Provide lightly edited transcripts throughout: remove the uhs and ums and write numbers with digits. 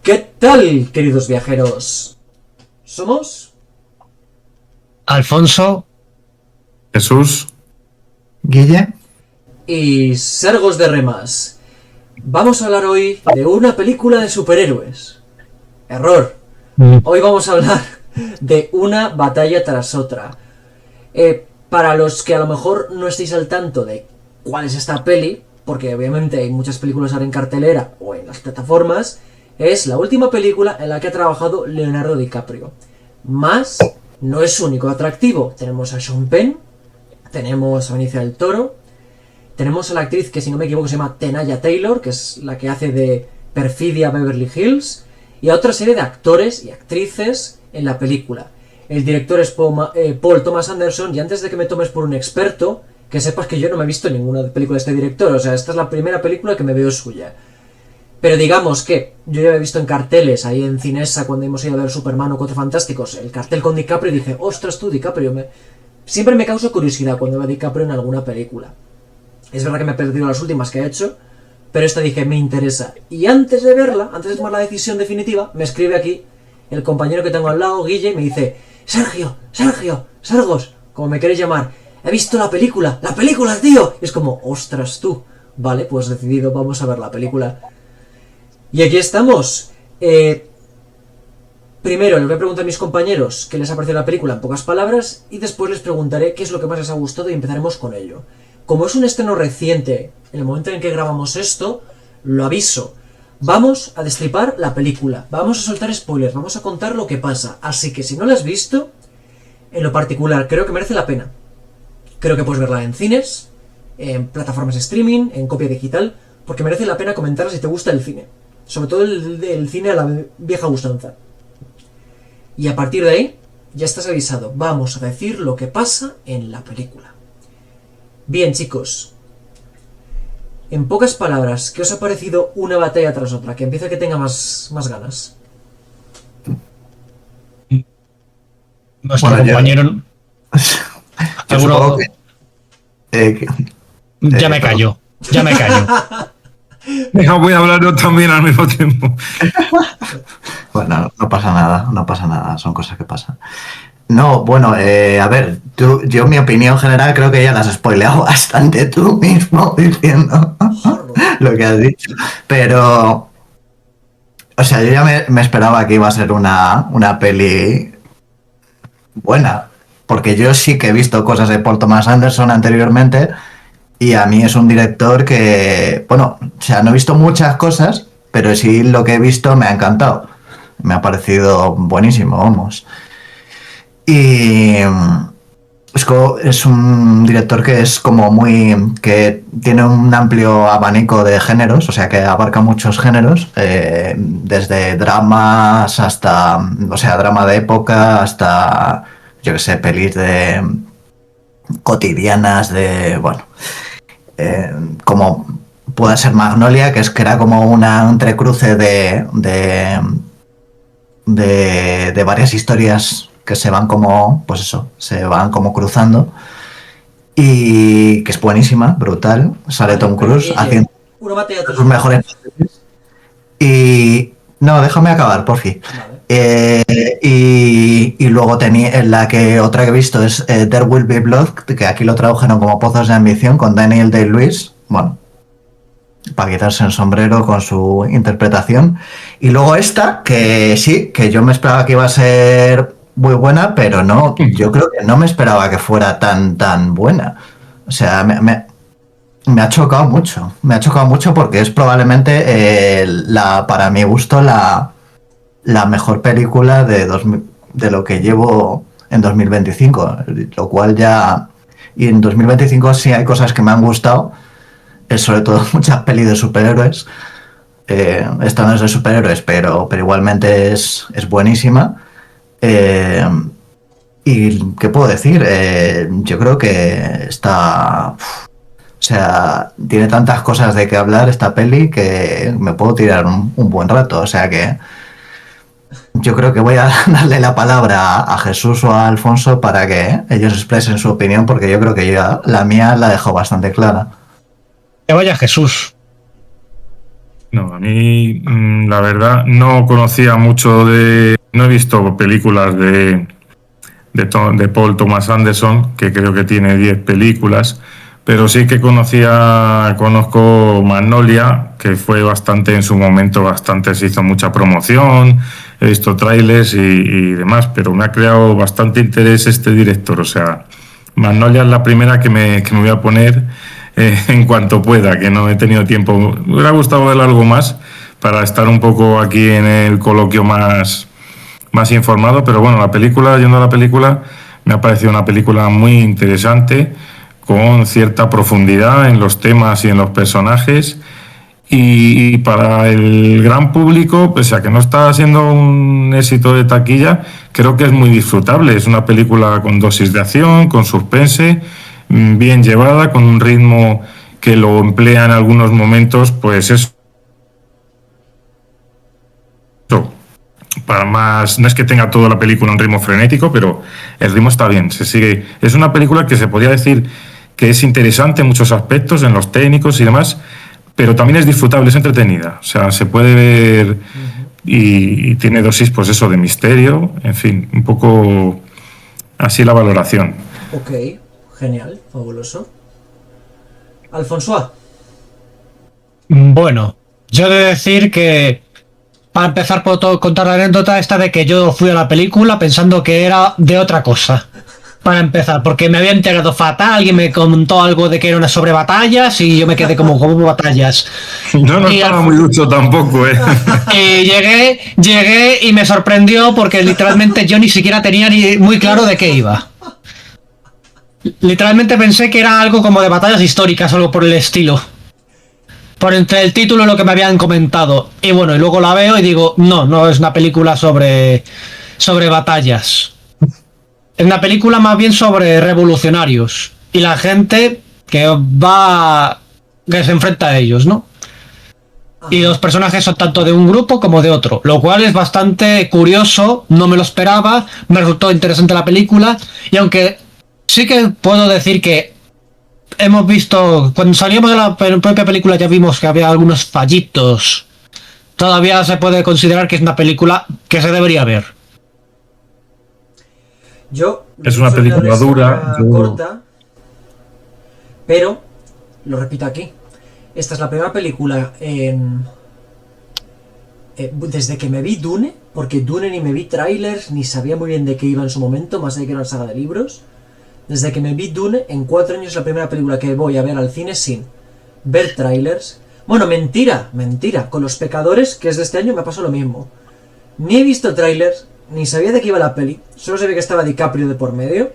¿Qué tal, queridos viajeros? Somos Alfonso, Jesús, Guille. y Sergos de Remas. Vamos a hablar hoy de una película de superhéroes. Error. Hoy vamos a hablar de una batalla tras otra. Para los que a lo mejor no estéis al tanto de cuál es esta peli, porque obviamente hay muchas películas ahora en cartelera o en las plataformas, es la última película en la que ha trabajado Leonardo DiCaprio. Más, no es su único atractivo. Tenemos a Sean Penn, tenemos a Benicio del Toro, tenemos a la actriz que, si no me equivoco, se llama Tenaya Taylor, que es la que hace de Perfidia Beverly Hills, y a otra serie de actores y actrices en la película. El director es Paul Thomas Anderson, y antes de que me tomes por un experto, que sepas que yo no me he visto ninguna película de este director, o sea, esta es la primera película que me veo suya. Pero digamos que yo ya he visto en carteles, ahí en Cinesa, cuando hemos ido a ver Superman o Cuatro Fantásticos, el cartel con DiCaprio, y dije, ostras tú, DiCaprio, siempre me causa curiosidad cuando veo a DiCaprio en alguna película. Es verdad que me he perdido las últimas que he hecho, pero esta dije, me interesa. Y antes de verla, antes de tomar la decisión definitiva, me escribe aquí el compañero que tengo al lado, Guille, y me dice, Sergio, Sergos, como me queréis llamar, he visto la película, tío. Y es como, ostras tú. Vale, pues decidido, vamos a ver la película. Y aquí estamos. Primero les voy a preguntar a mis compañeros qué les ha parecido la película en pocas palabras, y después les preguntaré qué es lo que más les ha gustado y empezaremos con ello. Como es un estreno reciente, en el momento en que grabamos esto, lo aviso. Vamos a destripar la película, vamos a soltar spoilers, vamos a contar lo que pasa. Así que si no la has visto, en lo particular creo que merece la pena. Creo que puedes verla en cines, en plataformas de streaming, en copia digital, porque merece la pena comentarla si te gusta el cine. Sobre todo el cine a la vieja usanza. Y a partir de ahí, ya estás avisado. Vamos a decir lo que pasa en la película. Bien, chicos. En pocas palabras, ¿qué os ha parecido una batalla tras otra? Que empiece que tenga más ganas. nuestro Bueno, compañero. Yo supongo que, Ya me perdón. callo. no voy a hablar yo también al mismo tiempo. Bueno, no pasa nada, son cosas que pasan. No, bueno, a ver, yo mi opinión general creo que ya la has spoileado bastante tú mismo diciendo lo que has dicho. Pero, o sea, yo ya me esperaba que iba a ser una peli buena, porque yo sí que he visto cosas de Paul Thomas Anderson anteriormente, y a mí es un director que, bueno, o sea, no he visto muchas cosas, pero sí lo que he visto me ha encantado. Me ha parecido buenísimo, vamos. Y es un director que es como que tiene un amplio abanico de géneros, o sea, que abarca muchos géneros, desde dramas hasta, o sea, drama de época hasta, yo qué sé, pelis de cotidianas de, bueno, como puede ser Magnolia, que era como un entrecruce de varias historias que se van como, pues eso, se van como cruzando, y que es buenísima, brutal. Sale Tom Cruise haciendo Una batalla tras sus otra. mejores papeles. Y no, déjame acabar, por fin. Vale. Y luego tenía otra que he visto es There Will Be Blood, que aquí lo tradujeron como Pozos de Ambición, con Daniel Day-Lewis. Bueno, para quitarse el sombrero con su interpretación. Y luego esta, que sí, que yo me esperaba que iba a ser muy buena, pero no, yo creo que no me esperaba que fuera tan buena. O sea, me ha chocado mucho porque es probablemente, para mi gusto, la mejor película de lo que llevo en 2025, lo cual ya... Y en 2025 sí hay cosas que me han gustado, sobre todo muchas pelis de superhéroes. Esta no es de superhéroes, pero igualmente es buenísima. ¿Y qué puedo decir? Yo creo que está... O sea, tiene tantas cosas de que hablar esta peli que me puedo tirar un buen rato. O sea que yo creo que voy a darle la palabra a Jesús o a Alfonso para que ellos expresen su opinión, porque yo creo que la mía la dejo bastante clara. Que vaya Jesús. No, a mí, la verdad, no conocía mucho de. No he visto películas de Paul Thomas Anderson, que creo que tiene 10 películas, pero sí que conozco Magnolia, que fue bastante en su momento, bastante, se hizo mucha promoción, he visto trailers y demás, pero me ha creado bastante interés este director, o sea, Magnolia es la primera que me voy a poner en cuanto pueda, que no he tenido tiempo. Me hubiera gustado ver algo más para estar un poco aquí en el coloquio más informado, pero bueno, yendo a la película, me ha parecido una película muy interesante, con cierta profundidad en los temas y en los personajes, y para el gran público, pese a que no está siendo un éxito de taquilla, creo que es muy disfrutable. Es una película con dosis de acción, con suspense, bien llevada, con un ritmo que lo emplea en algunos momentos, pues eso. Para más, no es que tenga toda la película un ritmo frenético, pero el ritmo está bien, se sigue. Es una película que se podría decir que es interesante en muchos aspectos, en los técnicos y demás, pero también es disfrutable, es entretenida. O sea, se puede ver y tiene dosis, pues eso, de misterio, en fin, un poco así la valoración. Ok, genial, fabuloso. Alfonso. Bueno, yo he de decir que, para empezar por contar la anécdota esta de que yo fui a la película pensando que era de otra cosa. Para empezar, porque me había enterado fatal, alguien me contó algo de que era una sobre batallas y yo me quedé como batallas. Yo no Y estaba muy ducho tampoco, ¿eh? Y llegué y me sorprendió porque literalmente yo ni siquiera tenía ni muy claro de qué iba. Literalmente pensé que era algo como de batallas históricas, algo por el estilo. Por entre el título y lo que me habían comentado. Y bueno, y luego la veo y digo, no es una película sobre batallas. Es una película más bien sobre revolucionarios. Y la gente que se enfrenta a ellos, ¿no? Y los personajes son tanto de un grupo como de otro, lo cual es bastante curioso, no me lo esperaba, me resultó interesante la película, y aunque sí que puedo decir que hemos visto, cuando salíamos de la propia película ya vimos que había algunos fallitos, todavía se puede considerar que es una película que se debería ver. Es una película dura, corta, pero, lo repito aquí, esta es la primera película desde que me vi Dune, porque Dune ni me vi trailers, ni sabía muy bien de qué iba en su momento, más allá de que era una saga de libros. Desde que me vi Dune, en 4 años es la primera película que voy a ver al cine sin ver trailers. Bueno, mentira, con Los Pecadores, que es de este año, me pasó lo mismo. Ni he visto trailers, ni sabía de qué iba la peli, solo sabía que estaba DiCaprio de por medio,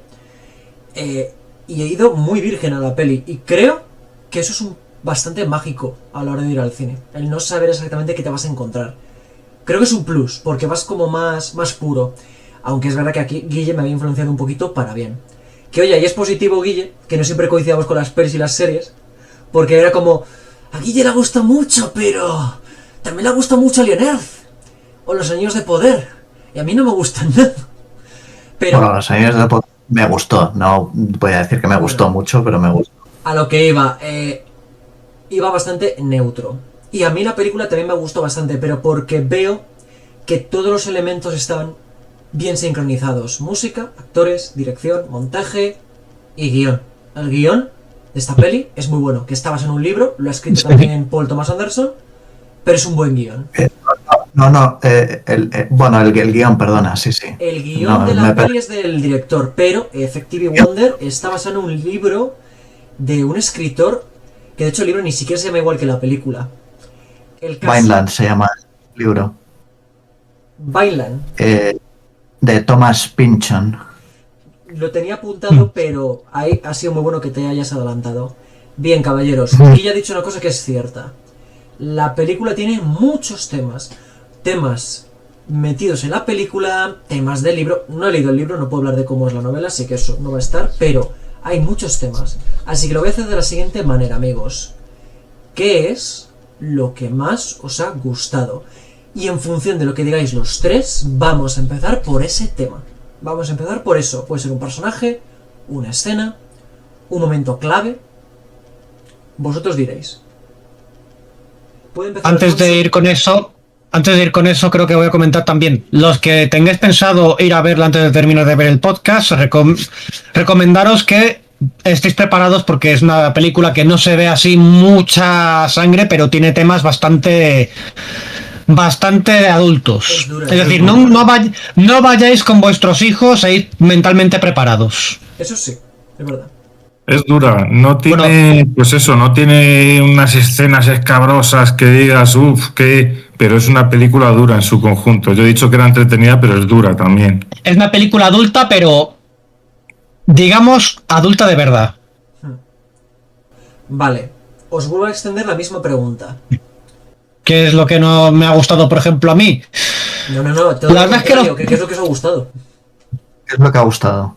y he ido muy virgen a la peli, y creo que eso es bastante mágico a la hora de ir al cine, el no saber exactamente qué te vas a encontrar. Creo que es un plus, porque vas como más puro, aunque es verdad que aquí Guille me había influenciado un poquito para bien. Que oye, y es positivo, Guille, que no siempre coincidamos con las pelis y las series, porque era como, a Guille le gusta mucho, pero también le gusta mucho Alien Earth, o Los Anillos de Poder, y a mí no me gustan nada. Pero bueno, Los Anillos de Poder me gustó, no voy a decir que me gustó mucho, pero me gustó. A lo que iba bastante neutro. Y a mí la película también me gustó bastante, pero porque veo que todos los elementos están bien sincronizados. Música, actores, dirección, montaje y guión. El guión de esta peli es muy bueno, que está basado en un libro, lo ha escrito también Paul Thomas Anderson, pero es un buen guión. El guión, perdona, sí. El guión de la peli es del director, pero Effective Wonder está basado en un libro de un escritor, que de hecho el libro ni siquiera se llama igual que la película. Vineland se llama el libro. Vineland. De Thomas Pynchon. Lo tenía apuntado, pero ahí ha sido muy bueno que te hayas adelantado. Bien, caballeros, y ya he dicho una cosa que es cierta. La película tiene muchos temas metidos en la película, temas del libro. No he leído el libro, no puedo hablar de cómo es la novela, así que eso no va a estar, pero hay muchos temas. Así que lo voy a hacer de la siguiente manera, amigos. ¿Qué es lo que más os ha gustado? Y en función de lo que digáis los tres, vamos a empezar por ese tema. Vamos a empezar por eso. Puede ser un personaje, una escena, un momento clave. Vosotros diréis. puede empezar Antes de Alfonso. ir con eso, creo que voy a comentar también. Los que tengáis pensado ir a verla antes de terminar de ver el podcast, recomendaros que estéis preparados porque es una película que no se ve así mucha sangre, pero tiene temas bastante adultos. Es dura, Es decir, no vayáis con vuestros hijos e ir mentalmente preparados. Eso sí, es verdad. Es dura, no tiene, pues eso, no tiene unas escenas escabrosas que digas, pero es una película dura en su conjunto. Yo he dicho que era entretenida, pero es dura también. Es una película adulta, pero digamos adulta de verdad. Vale, os vuelvo a extender la misma pregunta. ¿Qué es lo que no me ha gustado, por ejemplo, a mí? No, todo La lo verdad es que contrario, ¿qué es lo que os ha gustado? ¿Qué es lo que ha gustado?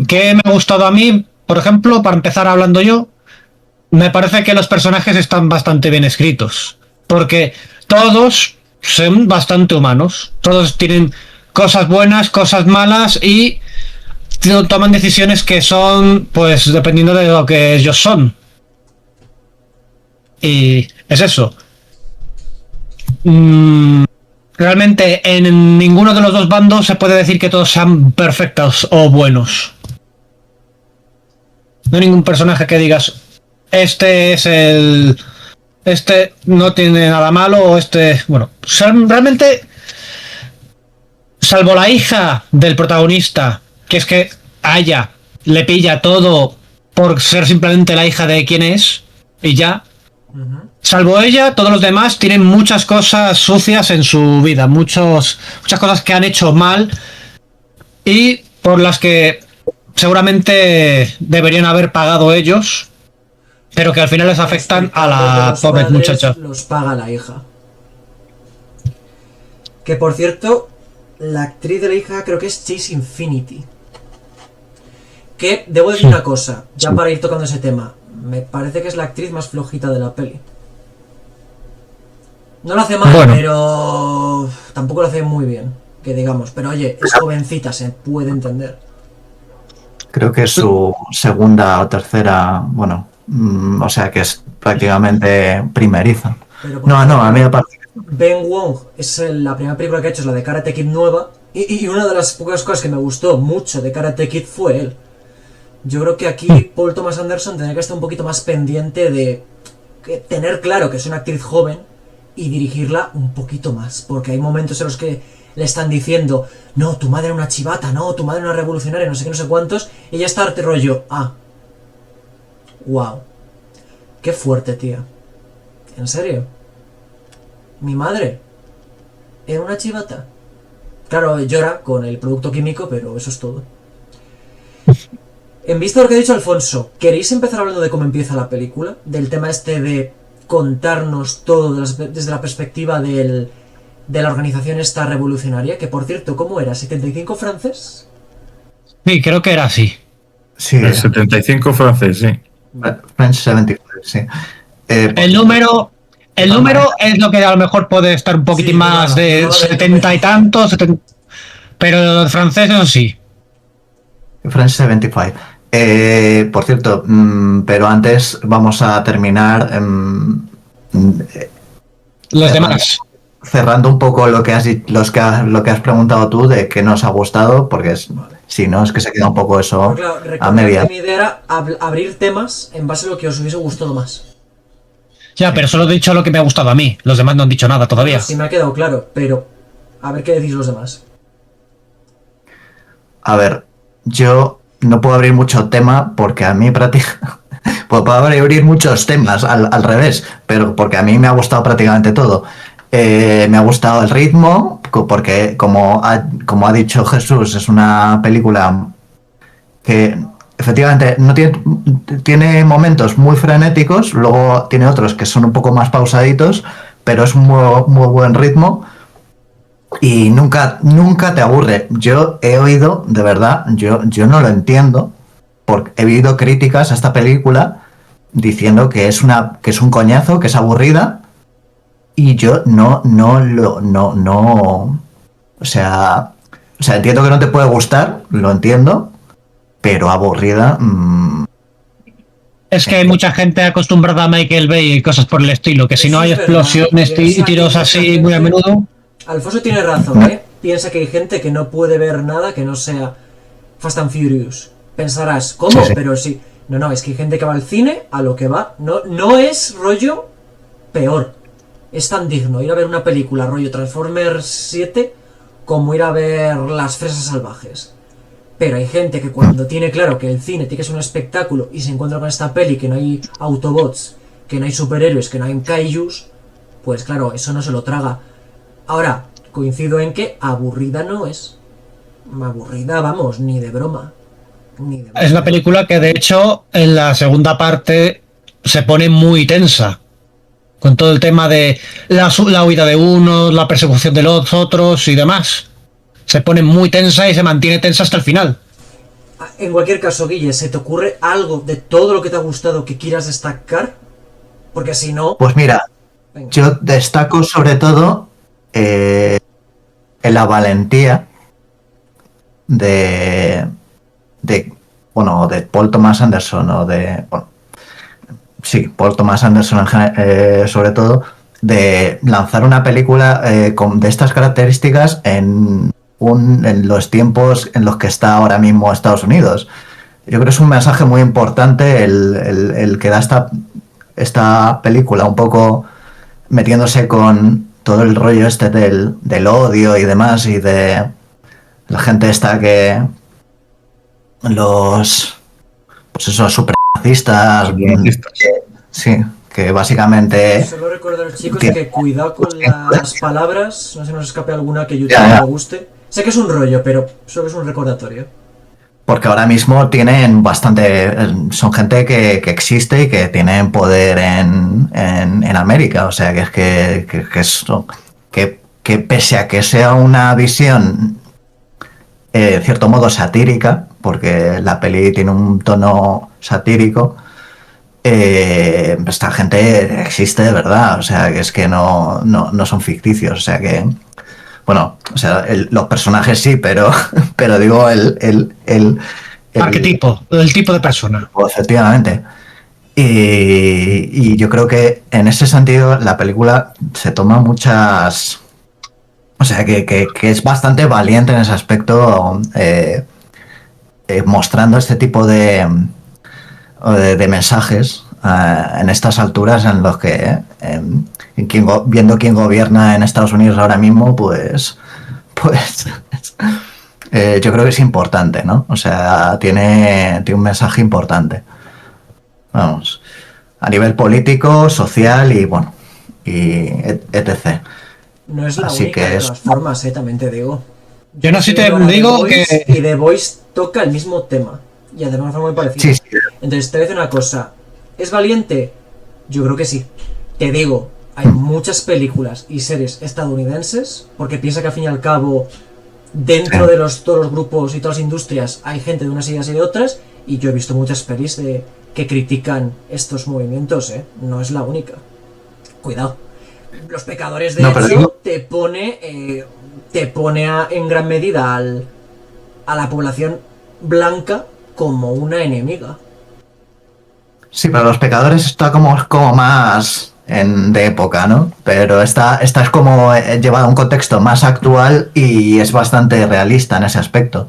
¿Qué me ha gustado a mí? Por ejemplo, para empezar hablando yo, me parece que los personajes están bastante bien escritos. Porque todos son bastante humanos. Todos tienen cosas buenas, cosas malas y toman decisiones que son, pues, dependiendo de lo que ellos son. Y es eso. Realmente en ninguno de los dos bandos se puede decir que todos sean perfectos o buenos. No hay ningún personaje que digas, este no tiene nada malo o bueno, realmente, salvo la hija del protagonista, que es que a ella le pilla todo por ser simplemente la hija de quien es y ya. Salvo ella, todos los demás tienen muchas cosas sucias en su vida, muchas cosas que han hecho mal y por las que seguramente deberían haber pagado ellos, pero que al final les afectan a la Los pobre padres muchacha. Los paga la hija. Que por cierto, la actriz de la hija creo que es Chase Infinity. Que debo decir una cosa, ya para ir tocando ese tema. Me parece que es la actriz más flojita de la peli. No lo hace mal, Bueno. pero tampoco lo hace muy bien, que digamos. Pero oye, es jovencita, se puede entender. Creo que es su segunda o tercera, bueno, o sea que es prácticamente primeriza. Pero por No, ejemplo, a mí me parece. Ben Wong es la primera película que ha hecho, es la de Karate Kid nueva. Y una de las pocas cosas que me gustó mucho de Karate Kid fue él. Yo creo que aquí Paul Thomas Anderson tendría que estar un poquito más pendiente de tener claro que es una actriz joven y dirigirla un poquito más. Porque hay momentos en los que le están diciendo, no, tu madre era una chivata, no, tu madre era una revolucionaria, no sé qué, no sé cuántos. Y ella está de rollo, wow. Qué fuerte, tía. ¿En serio? ¿Mi madre era una chivata? Claro, llora con el producto químico, pero eso es todo. En vista de lo que ha dicho Alfonso, ¿queréis empezar hablando de cómo empieza la película? Del tema este de contarnos todo desde la perspectiva de la organización esta revolucionaria, que por cierto, ¿cómo era? ¿75 francés? Sí, creo que era así. Sí, El 75 francés, sí. French 75, sí. El número es lo que a lo mejor puede estar un poquitín Sí, más no, de no, 70 y tantos, pero el francés eso sí. French 75. Por cierto, pero antes vamos a terminar Los demás. cerrando un poco lo que has preguntado tú de qué nos ha gustado, porque si no es que se queda un poco eso Porque, claro, a recuerda media. que mi idea era abrir temas en base a lo que os hubiese gustado más. Ya, pero solo he dicho lo que me ha gustado a mí. Los demás no han dicho nada todavía. Sí me ha quedado claro, pero a ver qué decís los demás. A ver, yo no puedo abrir mucho tema porque a mí prácticamente... Puedo abrir muchos temas al revés, pero porque a mí me ha gustado prácticamente todo. Me ha gustado el ritmo, porque como ha dicho Jesús, es una película que efectivamente no tiene momentos muy frenéticos, luego tiene otros que son un poco más pausaditos, pero es un muy buen ritmo y nunca te aburre. Yo he oído, de verdad, yo no lo entiendo, porque he oído críticas a esta película diciendo que es un coñazo, que es aburrida, y yo no, o sea, entiendo que no te puede gustar, lo entiendo, pero aburrida, Es que hay mucha gente acostumbrada a Michael Bay y cosas por el estilo, que si no hay Eso es verdad. explosiones y tiros Piensa así que muy a gente- menudo. Alfonso tiene razón, ¿eh? Piensa que hay gente que no puede ver nada que no sea Fast and Furious. Pensarás, ¿cómo? Sí, sí. Pero sí. No, es que hay gente que va al cine a lo que va. No es rollo peor. Es tan digno ir a ver una película rollo Transformers 7 como ir a ver Las Fresas Salvajes. Pero hay gente que cuando tiene claro que el cine tiene que ser un espectáculo y se encuentra con esta peli que no hay Autobots, que no hay superhéroes, que no hay kaijus, pues claro, eso no se lo traga. Ahora, coincido en que aburrida no es. Aburrida, vamos, ni de broma. Ni de broma. Es una película que de hecho en la segunda parte se pone muy tensa. Con todo el tema de la huida de unos, la persecución de los otros y demás. Se pone muy tensa y se mantiene tensa hasta el final. En cualquier caso, Guille, ¿se te ocurre algo de todo lo que te ha gustado que quieras destacar? Porque si no... Pues mira, Venga. yo destaco sobre todo en la valentía de, de Paul Thomas Anderson o de, bueno, sí, Paul Thomas Anderson sobre todo, de lanzar una película de estas características en los tiempos en los que está ahora mismo Estados Unidos. Yo creo que es un mensaje muy importante el que da esta película, un poco metiéndose con todo el rollo este del odio y demás, y de la gente esta que pues esos supremacistas, Supremacistas. sí, que básicamente Solo recuerdo a los chicos Tiene- que cuidado con las palabras, no se nos escape alguna que YouTube Ya, ya. no le guste. Sé que es un rollo, pero solo es un recordatorio. porque ahora mismo tienen bastante, son gente que existe y que tienen poder en América, o sea que es que eso, que pese a que sea una visión de cierto modo satírica, porque la peli tiene un tono satírico, esta gente existe de verdad, o sea que es que no son ficticios, o sea que, bueno, o sea, los personajes sí, pero digo el Arquetipo, el tipo de persona. efectivamente. Y yo creo que en ese sentido la película se toma muchas... O sea, que es bastante valiente en ese aspecto, mostrando este tipo de mensajes en estas alturas en los que, viendo quién gobierna en Estados Unidos ahora mismo, pues yo creo que es importante, ¿no? O sea, tiene un mensaje importante. Vamos, a nivel político, social y bueno, y etc. No es la Así única que de es- todas formas, también te digo. Yo no sé si te Ahora The digo Voice, que... Y The Voice toca el mismo tema. Y además de una forma muy parecida. Sí, sí. Entonces te voy a decir una cosa. ¿Es valiente? Yo creo que sí. Te digo, hay muchas películas y series estadounidenses, porque piensa que al fin y al cabo, dentro Sí. de todos los grupos y todas las industrias, hay gente de unas ideas y de otras, y yo he visto muchas pelis que critican estos movimientos, ¿eh? No es la única. Cuidado. Los Pecadores, de No, pero hecho, digo- te pone en gran medida a la población blanca como una enemiga. Sí, pero Los Pecadores está como más de época, ¿no? Pero esta es como llevada a un contexto más actual y es bastante realista en ese aspecto.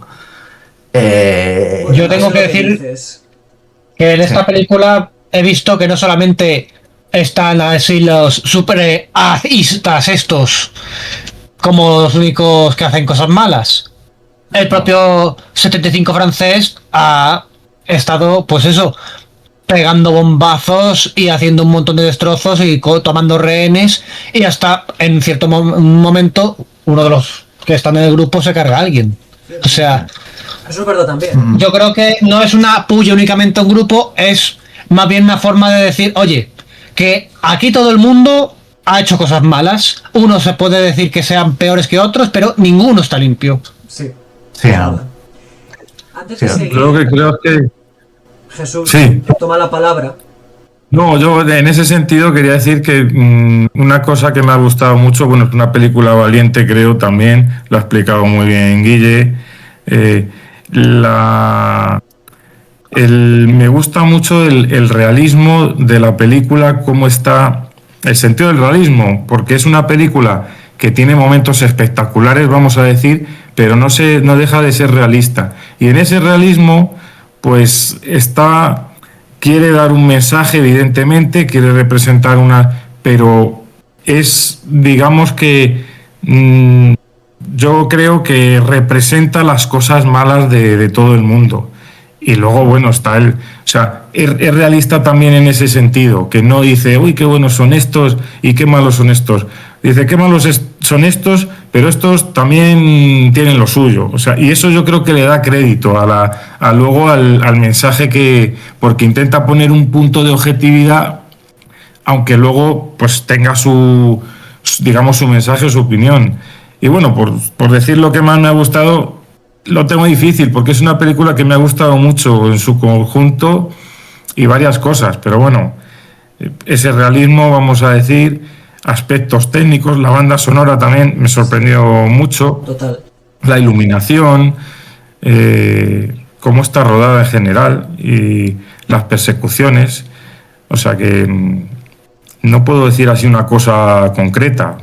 Yo Eso tengo es que lo decir dices. que en esta Sí. película he visto que no solamente están así los super aístas estos como los únicos que hacen cosas malas. El propio 75 francés ha estado, pues eso, pegando bombazos y haciendo un montón de destrozos y tomando rehenes y hasta en cierto momento uno de los que están en el grupo se carga a alguien. O sea, Eso es verdad también. yo creo que no es una puya únicamente a un grupo, es más bien una forma de decir, oye, que aquí todo el mundo ha hecho cosas malas. Unos se puede decir que sean peores que otros, pero ninguno está limpio. Sí. Sí, es no. verdad. Antes de Sí, seguir, Creo que Jesús, Sí. toma la palabra. No, yo en ese sentido quería decir que una cosa que me ha gustado mucho, bueno, es una película valiente, creo también, lo ha explicado muy bien Guille. La, Me gusta mucho el realismo de la película, cómo está el sentido del realismo, porque es una película que tiene momentos espectaculares, vamos a decir, pero no deja de ser realista. Y en ese realismo, pues quiere dar un mensaje, evidentemente, quiere representar pero es, digamos que yo creo que representa las cosas malas de todo el mundo. Y luego, bueno, o sea, es realista también en ese sentido, que no dice, uy, qué buenos son estos y qué malos son estos. Dice, qué malos son estos, pero estos también tienen lo suyo. O sea, y eso yo creo que le da crédito luego al mensaje porque intenta poner un punto de objetividad, aunque luego pues tenga digamos, su mensaje, su opinión. Y bueno, por decir lo que más me ha gustado, lo tengo difícil porque es una película que me ha gustado mucho en su conjunto y varias cosas, pero bueno, ese realismo, vamos a decir, aspectos técnicos, la banda sonora también me sorprendió mucho. Total. La iluminación, cómo está rodada en general y las persecuciones, o sea que no puedo decir así una cosa concreta.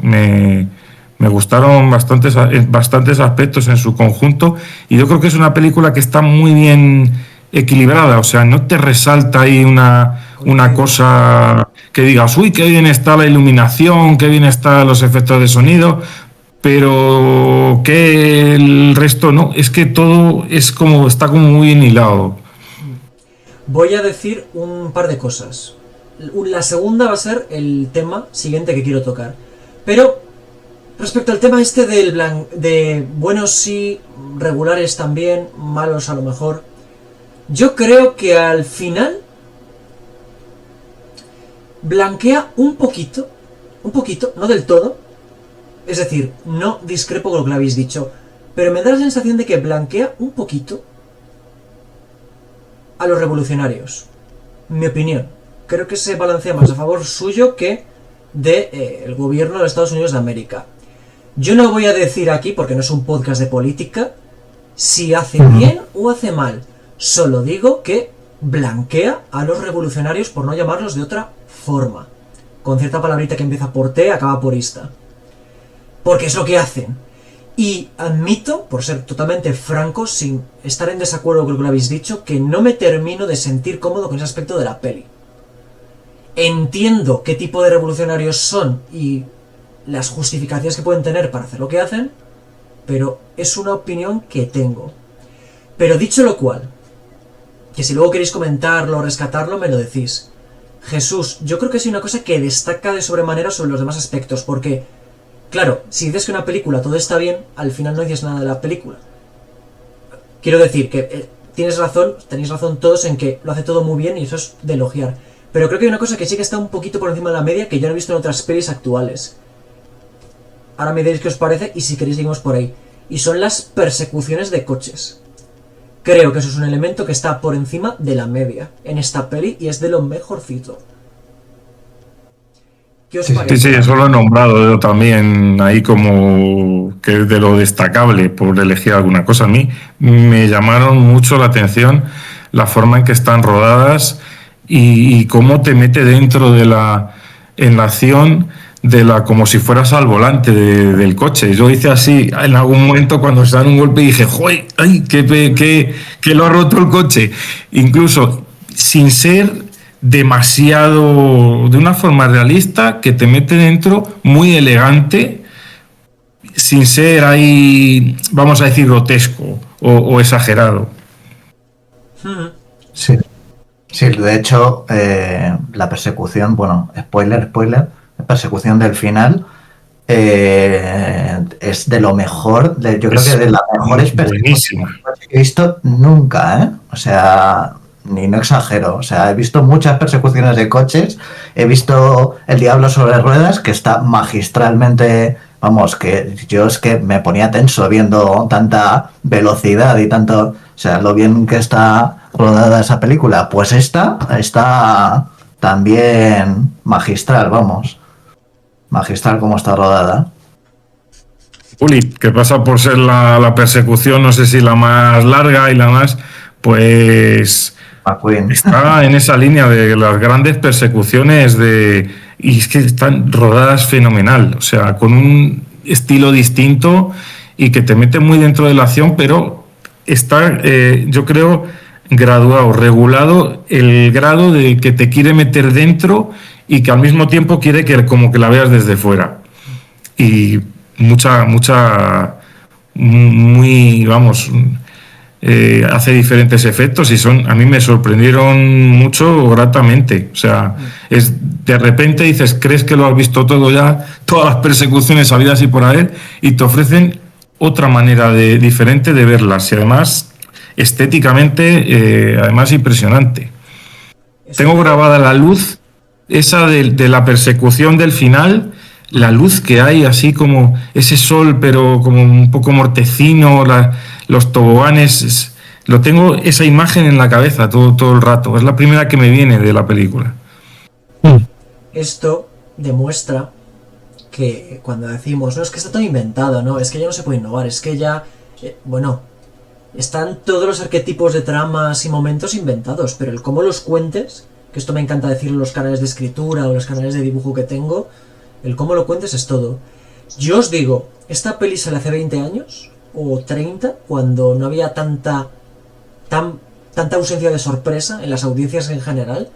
Me gustaron bastantes aspectos en su conjunto y yo creo que es una película que está muy bien equilibrada, o sea, no te resalta ahí una cosa que digas, uy, qué bien está la iluminación, qué bien están los efectos de sonido, pero que el resto no, es que todo está como muy bien hilado. Voy a decir un par de cosas. La segunda va a ser el tema siguiente que quiero tocar. Pero respecto al tema este de buenos sí, regulares también, malos a lo mejor, yo creo que al final blanquea un poquito, no del todo, es decir, no discrepo con lo que habéis dicho, pero me da la sensación de que blanquea un poquito a los revolucionarios. Mi opinión. Creo que se balancea más a favor suyo que de el gobierno de Estados Unidos de América. Yo no voy a decir aquí, porque no es un podcast de política, si hace bien o hace mal. Solo digo que blanquea a los revolucionarios, por no llamarlos de otra forma. Con cierta palabrita que empieza por T, acaba por ista. Porque es lo que hacen. Y admito, por ser totalmente franco, sin estar en desacuerdo con lo que habéis dicho, que no me termino de sentir cómodo con ese aspecto de la peli. Entiendo qué tipo de revolucionarios son y las justificaciones que pueden tener para hacer lo que hacen, pero es una opinión que tengo. Pero dicho lo cual, que si luego queréis comentarlo o rescatarlo, me lo decís. Jesús, yo creo que es una cosa que destaca de sobremanera sobre los demás aspectos, porque, claro, si dices que una película todo está bien, al final no dices nada de la película. Quiero decir que tenéis razón todos en que lo hace todo muy bien y eso es de elogiar. Pero creo que hay una cosa que sí que está un poquito por encima de la media que yo no he visto en otras pelis actuales. Ahora me diréis qué os parece y si queréis seguimos por ahí. Y son las persecuciones de coches. Creo que eso es un elemento que está por encima de la media en esta peli y es de lo mejorcito. ¿Qué os parece? Sí, eso lo he nombrado yo también ahí como que es de lo destacable por elegir alguna cosa. A mí me llamaron mucho la atención la forma en que están rodadas y cómo te mete dentro en la acción como si fueras al volante del coche. Yo hice así en algún momento cuando se dan un golpe y dije, ¡joder! ¡Ay! Que lo ha roto el coche. Incluso sin ser demasiado, de una forma realista, que te mete dentro, muy elegante, sin ser ahí, vamos a decir, grotesco o exagerado. Sí. Sí, de hecho, la persecución, bueno, spoiler, la persecución del final es de lo mejor, yo creo que de las mejores persecuciones que he visto nunca, ¿eh? O sea, no exagero, o sea, he visto muchas persecuciones de coches, he visto El Diablo sobre Ruedas, que está magistralmente, vamos, que yo es que me ponía tenso viendo tanta velocidad y tanto, o sea, lo bien que está rodada esa película, pues esta está también magistral, vamos. Magistral como está rodada. Uli, que pasa por ser la persecución, no sé si la más larga y la más, pues McQueen. Está en esa línea de las grandes persecuciones y es que están rodadas fenomenal, o sea, con un estilo distinto y que te mete muy dentro de la acción, pero está, yo creo, graduado, regulado el grado de que te quiere meter dentro y que al mismo tiempo quiere que como que la veas desde fuera. Y vamos, hace diferentes efectos y a mí me sorprendieron mucho gratamente. O sea, de repente dices, crees que lo has visto todo ya, todas las persecuciones habidas y por haber, y te ofrecen otra manera diferente de verlas, y además estéticamente, además impresionante. Tengo grabada la luz esa de la persecución del final, la luz que hay, así como ese sol, pero como un poco mortecino, los toboganes. Lo tengo esa imagen en la cabeza todo el rato. Es la primera que me viene de la película. Esto demuestra que cuando decimos, no, es que está todo inventado, no, es que ya no se puede innovar, es que ya, bueno, están todos los arquetipos de tramas y momentos inventados, pero el cómo los cuentes, que esto me encanta decir en los canales de escritura o los canales de dibujo que tengo, el cómo lo cuentes es todo. Yo os digo, esta peli sale hace 20 años o 30, cuando no había tanta ausencia de sorpresa en las audiencias en general,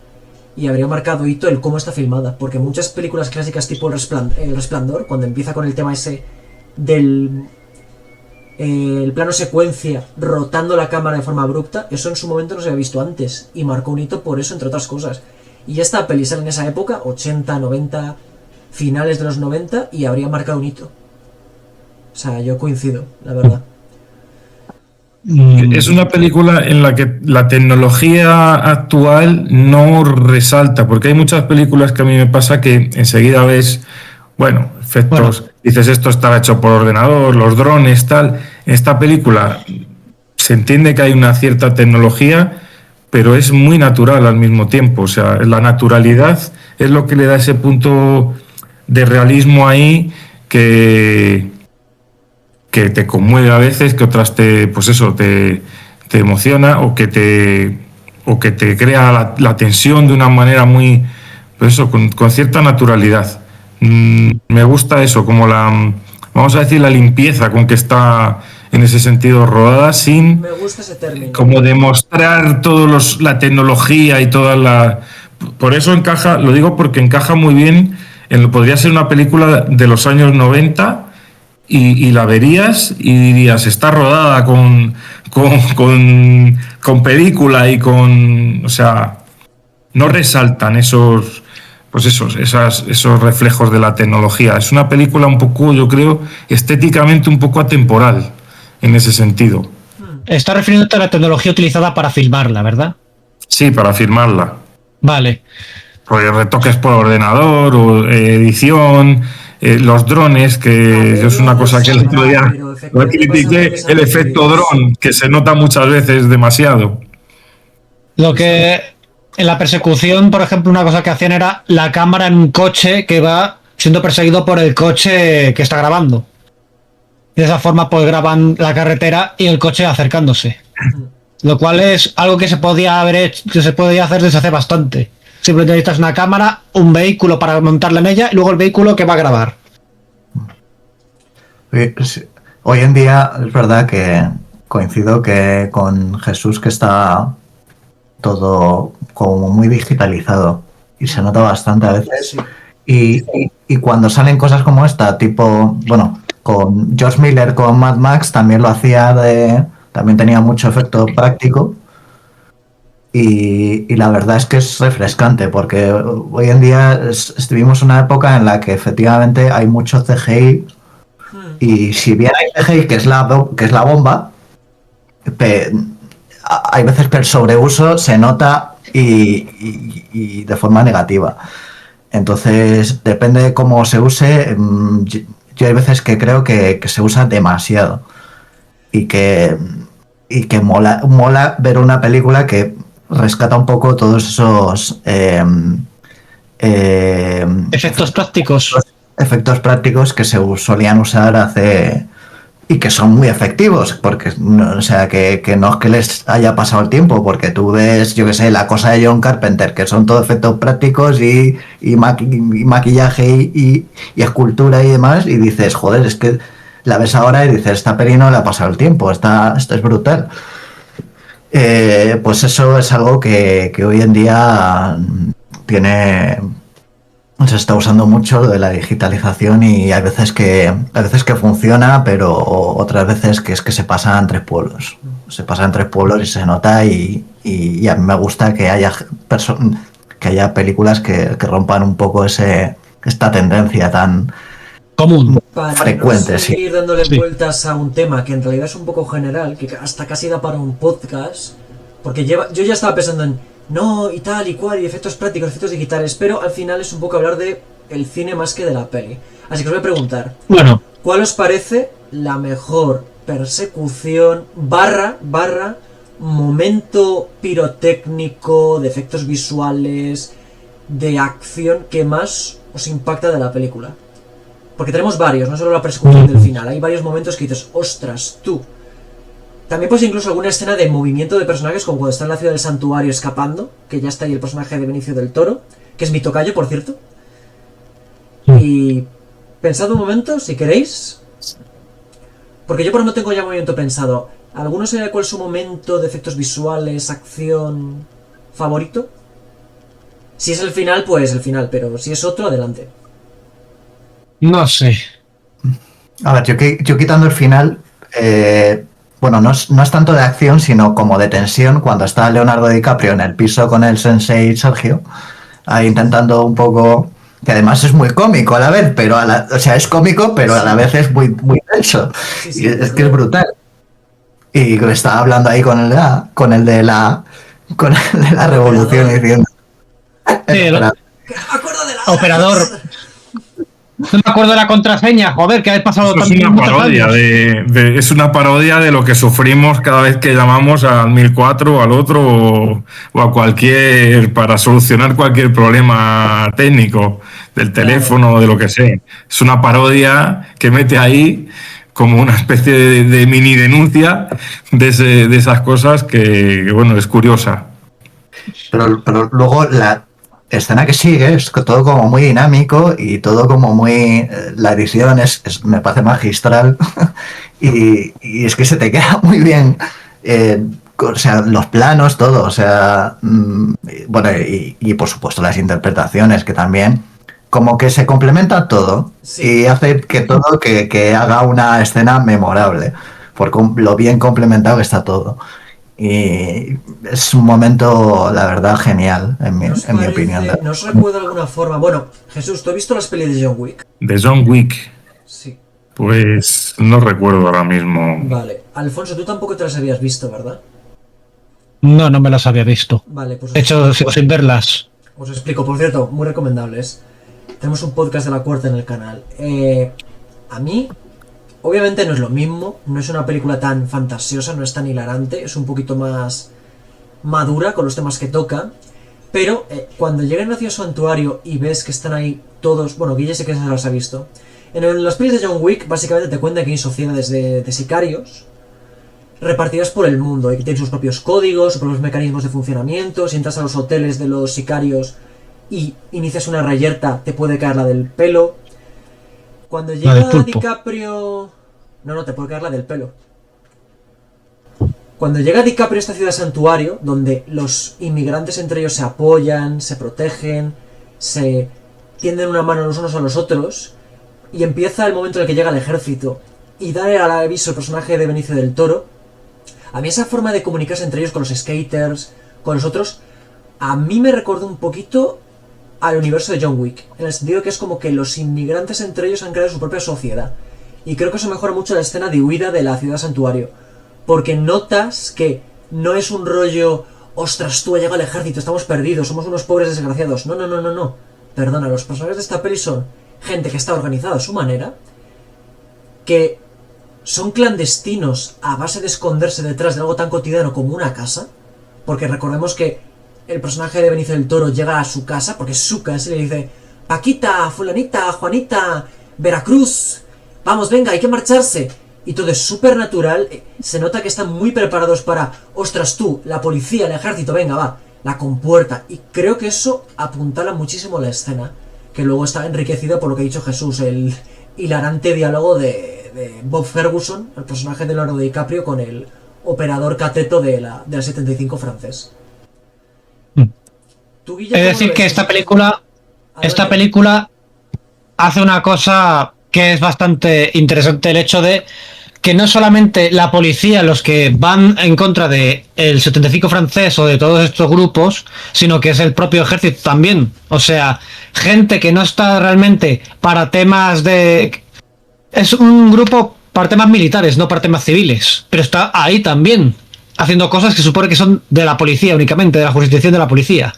y habría marcado hito el cómo está filmada, porque muchas películas clásicas tipo El Resplandor, cuando empieza con el tema ese del el plano secuencia rotando la cámara de forma abrupta, eso en su momento no se había visto antes y marcó un hito por eso, entre otras cosas. Y esta peli sale en esa época, 80, 90, finales de los 90, y habría marcado un hito. O sea, yo coincido, la verdad. Es una película en la que la tecnología actual no resalta, porque hay muchas películas que a mí me pasa que enseguida ves, bueno, efectos, dices esto estaba hecho por ordenador, los drones, tal. En esta película se entiende que hay una cierta tecnología, pero es muy natural al mismo tiempo. O sea, la naturalidad es lo que le da ese punto de realismo ahí que te conmueve a veces, que otras te emociona o que te crea la tensión de una manera muy, pues eso, con cierta naturalidad. Me gusta eso, como vamos a decir, la limpieza con que está en ese sentido rodada, sin Me gusta ese término. como demostrar la tecnología y toda la... Por eso encaja, lo digo porque encaja muy bien, podría ser una película de los años 90 y la verías y dirías, está rodada con película y con... O sea, no resaltan esos reflejos de la tecnología. Es una película un poco, yo creo, estéticamente un poco atemporal en ese sentido. Está refiriéndote a la tecnología utilizada para filmarla, ¿verdad? Sí, para filmarla. Vale. Pues retoques por ordenador o edición, los drones, que yo es una cosa que el otro día lo critiqué, el efecto dron, que se nota muchas veces demasiado. Lo que en la persecución, por ejemplo, una cosa que hacían era la cámara en un coche que va siendo perseguido por el coche que está grabando. De esa forma pues graban la carretera y el coche acercándose. Lo cual es algo que se podía haber hecho, que se podía hacer desde hace bastante. Simplemente necesitas una cámara, un vehículo para montarla en ella y luego el vehículo que va a grabar. Hoy en día es verdad que coincido que con Jesús, que está todo como muy digitalizado y se nota bastante a veces. Y cuando salen cosas como esta, tipo, bueno, con George Miller con Mad Max también lo hacía también tenía mucho efecto práctico. Y la verdad es que es refrescante, porque hoy en día vivimos una época en la que efectivamente hay mucho CGI, y si bien hay CGI que es la bomba, hay veces que el sobreuso se nota y de forma negativa. Entonces depende de cómo se use. Yo hay veces que creo que se usa demasiado y que mola ver una película que rescata un poco todos esos Efectos prácticos. Efectos prácticos que se solían usar hace y que son muy efectivos, porque no, o sea, que no es que les haya pasado el tiempo, porque tú ves, yo qué sé, la cosa de John Carpenter, que son todos efectos prácticos y maquillaje y escultura y demás, y dices, joder, es que la ves ahora y dices, esta peli no le ha pasado el tiempo, esto es brutal. Pues eso es algo que hoy en día tiene, se está usando mucho de la digitalización y hay veces que funciona, pero otras veces que es que se pasa en tres pueblos. Se pasa en tres pueblos y se nota y a mí me gusta que haya que haya películas que rompan un poco esta tendencia tan Común. Para frecuente, no sí. seguir dándole Sí. vueltas a un tema que en realidad es un poco general, que hasta casi da para un podcast, porque yo ya estaba pensando en no y tal y cual y efectos prácticos, efectos digitales, pero al final es un poco hablar de el cine más que de la peli. Así que os voy a preguntar, Bueno, ¿cuál os parece la mejor persecución barra momento pirotécnico, de efectos visuales, de acción que más os impacta de la película? Porque tenemos varios, no solo la persecución del final, hay varios momentos que dices, ostras, tú. También pues incluso alguna escena de movimiento de personajes, como cuando está en la ciudad del santuario escapando, que ya está ahí el personaje de Benicio del Toro, que es mi tocayo, por cierto. Y pensad un momento, si queréis, porque yo por ejemplo tengo ya un momento pensado. ¿Alguno sabe cuál es su momento de efectos visuales, acción favorito? Si es el final, pues el final, pero si es otro, adelante. no sé. A ver, yo quitando el final, bueno, no es tanto de acción, sino como de tensión, cuando está Leonardo DiCaprio en el piso con el sensei Sergio, ahí intentando un poco, que además es muy cómico a la vez, pero o sea, es cómico, pero a la vez es muy, muy tenso. Sí, sí, Y es que es brutal. Y estaba hablando ahí con el de la revolución y diciendo, Sí, ¡Que no me acuerdo de la operador. No me acuerdo de la contraseña, joder, que ha pasado Esto es una muchos parodia años. es una parodia de lo que sufrimos cada vez que llamamos al 1004 o al otro o a cualquier para solucionar cualquier problema técnico del teléfono o de lo que sea. Es una parodia que mete ahí como una especie de mini denuncia de esas cosas que, bueno, es curiosa. pero luego la escena que sigue es todo como muy dinámico y todo como muy... la edición me parece magistral y es que se te queda muy bien. O sea, los planos, todo, o sea... bueno, y por supuesto las interpretaciones que también... Como que se complementa todo Sí. y hace que todo que haga una escena memorable por lo bien complementado que está todo. Y es un momento, la verdad, genial, ¿No os en mi opinión. parece, no os recuerda de alguna forma? Bueno, Jesús, ¿tú has visto las pelis de John Wick? De John Wick, Sí. pues no recuerdo ahora mismo. Vale. Alfonso, tú tampoco te las habías visto, ¿verdad? No, no me las había visto. Vale, pues De hecho, sin verlas. os explico. Por cierto, muy recomendables. Tenemos un podcast de la cuarta en el canal. A mí, obviamente no es lo mismo. No es una película tan fantasiosa, no es tan hilarante. Es un poquito más madura con los temas que toca. Pero cuando llegan hacia su santuario y ves que están ahí todos... Bueno, que ya sé que se las ha visto. En las pelis de John Wick, básicamente te cuentan que hay sociedades de sicarios repartidas por el mundo y que tienen sus propios códigos, sus propios mecanismos de funcionamiento. Si entras a los hoteles de los sicarios y inicias una reyerta, te puede caer la del pelo. Cuando La del llega pulpo. DiCaprio... No, te puede caer la del pelo. Cuando llega DiCaprio a esta ciudad santuario, donde los inmigrantes entre ellos se apoyan, se protegen, se tienden una mano los unos a los otros, y empieza el momento en el que llega el ejército y da el aviso al personaje de Benicio del Toro, a mí esa forma de comunicarse entre ellos con los skaters, con los otros, a mí me recordó un poquito al universo de John Wick, en el sentido que es como que los inmigrantes entre ellos han creado su propia sociedad. Y creo que eso mejora mucho la escena de huida de la ciudad santuario, porque notas que no es un rollo, ostras, tú ha llegado el ejército, estamos perdidos, somos unos pobres desgraciados. No. Perdona, los personajes de esta peli son gente que está organizada a su manera, que son clandestinos a base de esconderse detrás de algo tan cotidiano como una casa, porque recordemos que el personaje de Benicio del Toro llega a su casa, porque es su casa, y le dice: Paquita, fulanita, Juanita, Veracruz, vamos, venga, hay que marcharse. y todo es súper natural. Se nota que están muy preparados para, ostras tú, la policía, el ejército, venga, va, la compuerta. Y creo que eso apuntala muchísimo la escena, que luego está enriquecida por lo que ha dicho Jesús, el hilarante diálogo de Bob Ferguson, el personaje de Leonardo DiCaprio, con el operador cateto de la 75 francés. ¿Tú, Guille, Es cómo decir, lo que ves? esta película hace una cosa que es bastante interesante, el hecho de que no solamente la policía, los que van en contra de el 75 francés o de todos estos grupos, sino que es el propio ejército también. O sea, gente que no está realmente para temas de... Es un grupo para temas militares, no para temas civiles, pero está ahí también, haciendo cosas que supone que son de la policía únicamente, de la jurisdicción de la policía.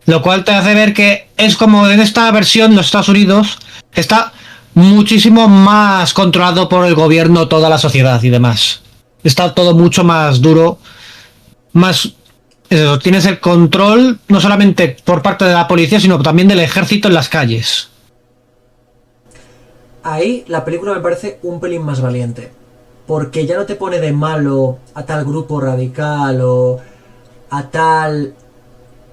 Lo cual te hace ver que es como en esta versión los Estados Unidos está muchísimo más controlado por el gobierno, toda la sociedad y demás. Está todo mucho más duro, más... Eso, tienes el control no solamente por parte de la policía, sino también del ejército en las calles. Ahí la película me parece un pelín más valiente, porque ya no te pone de malo a tal grupo radical o a tal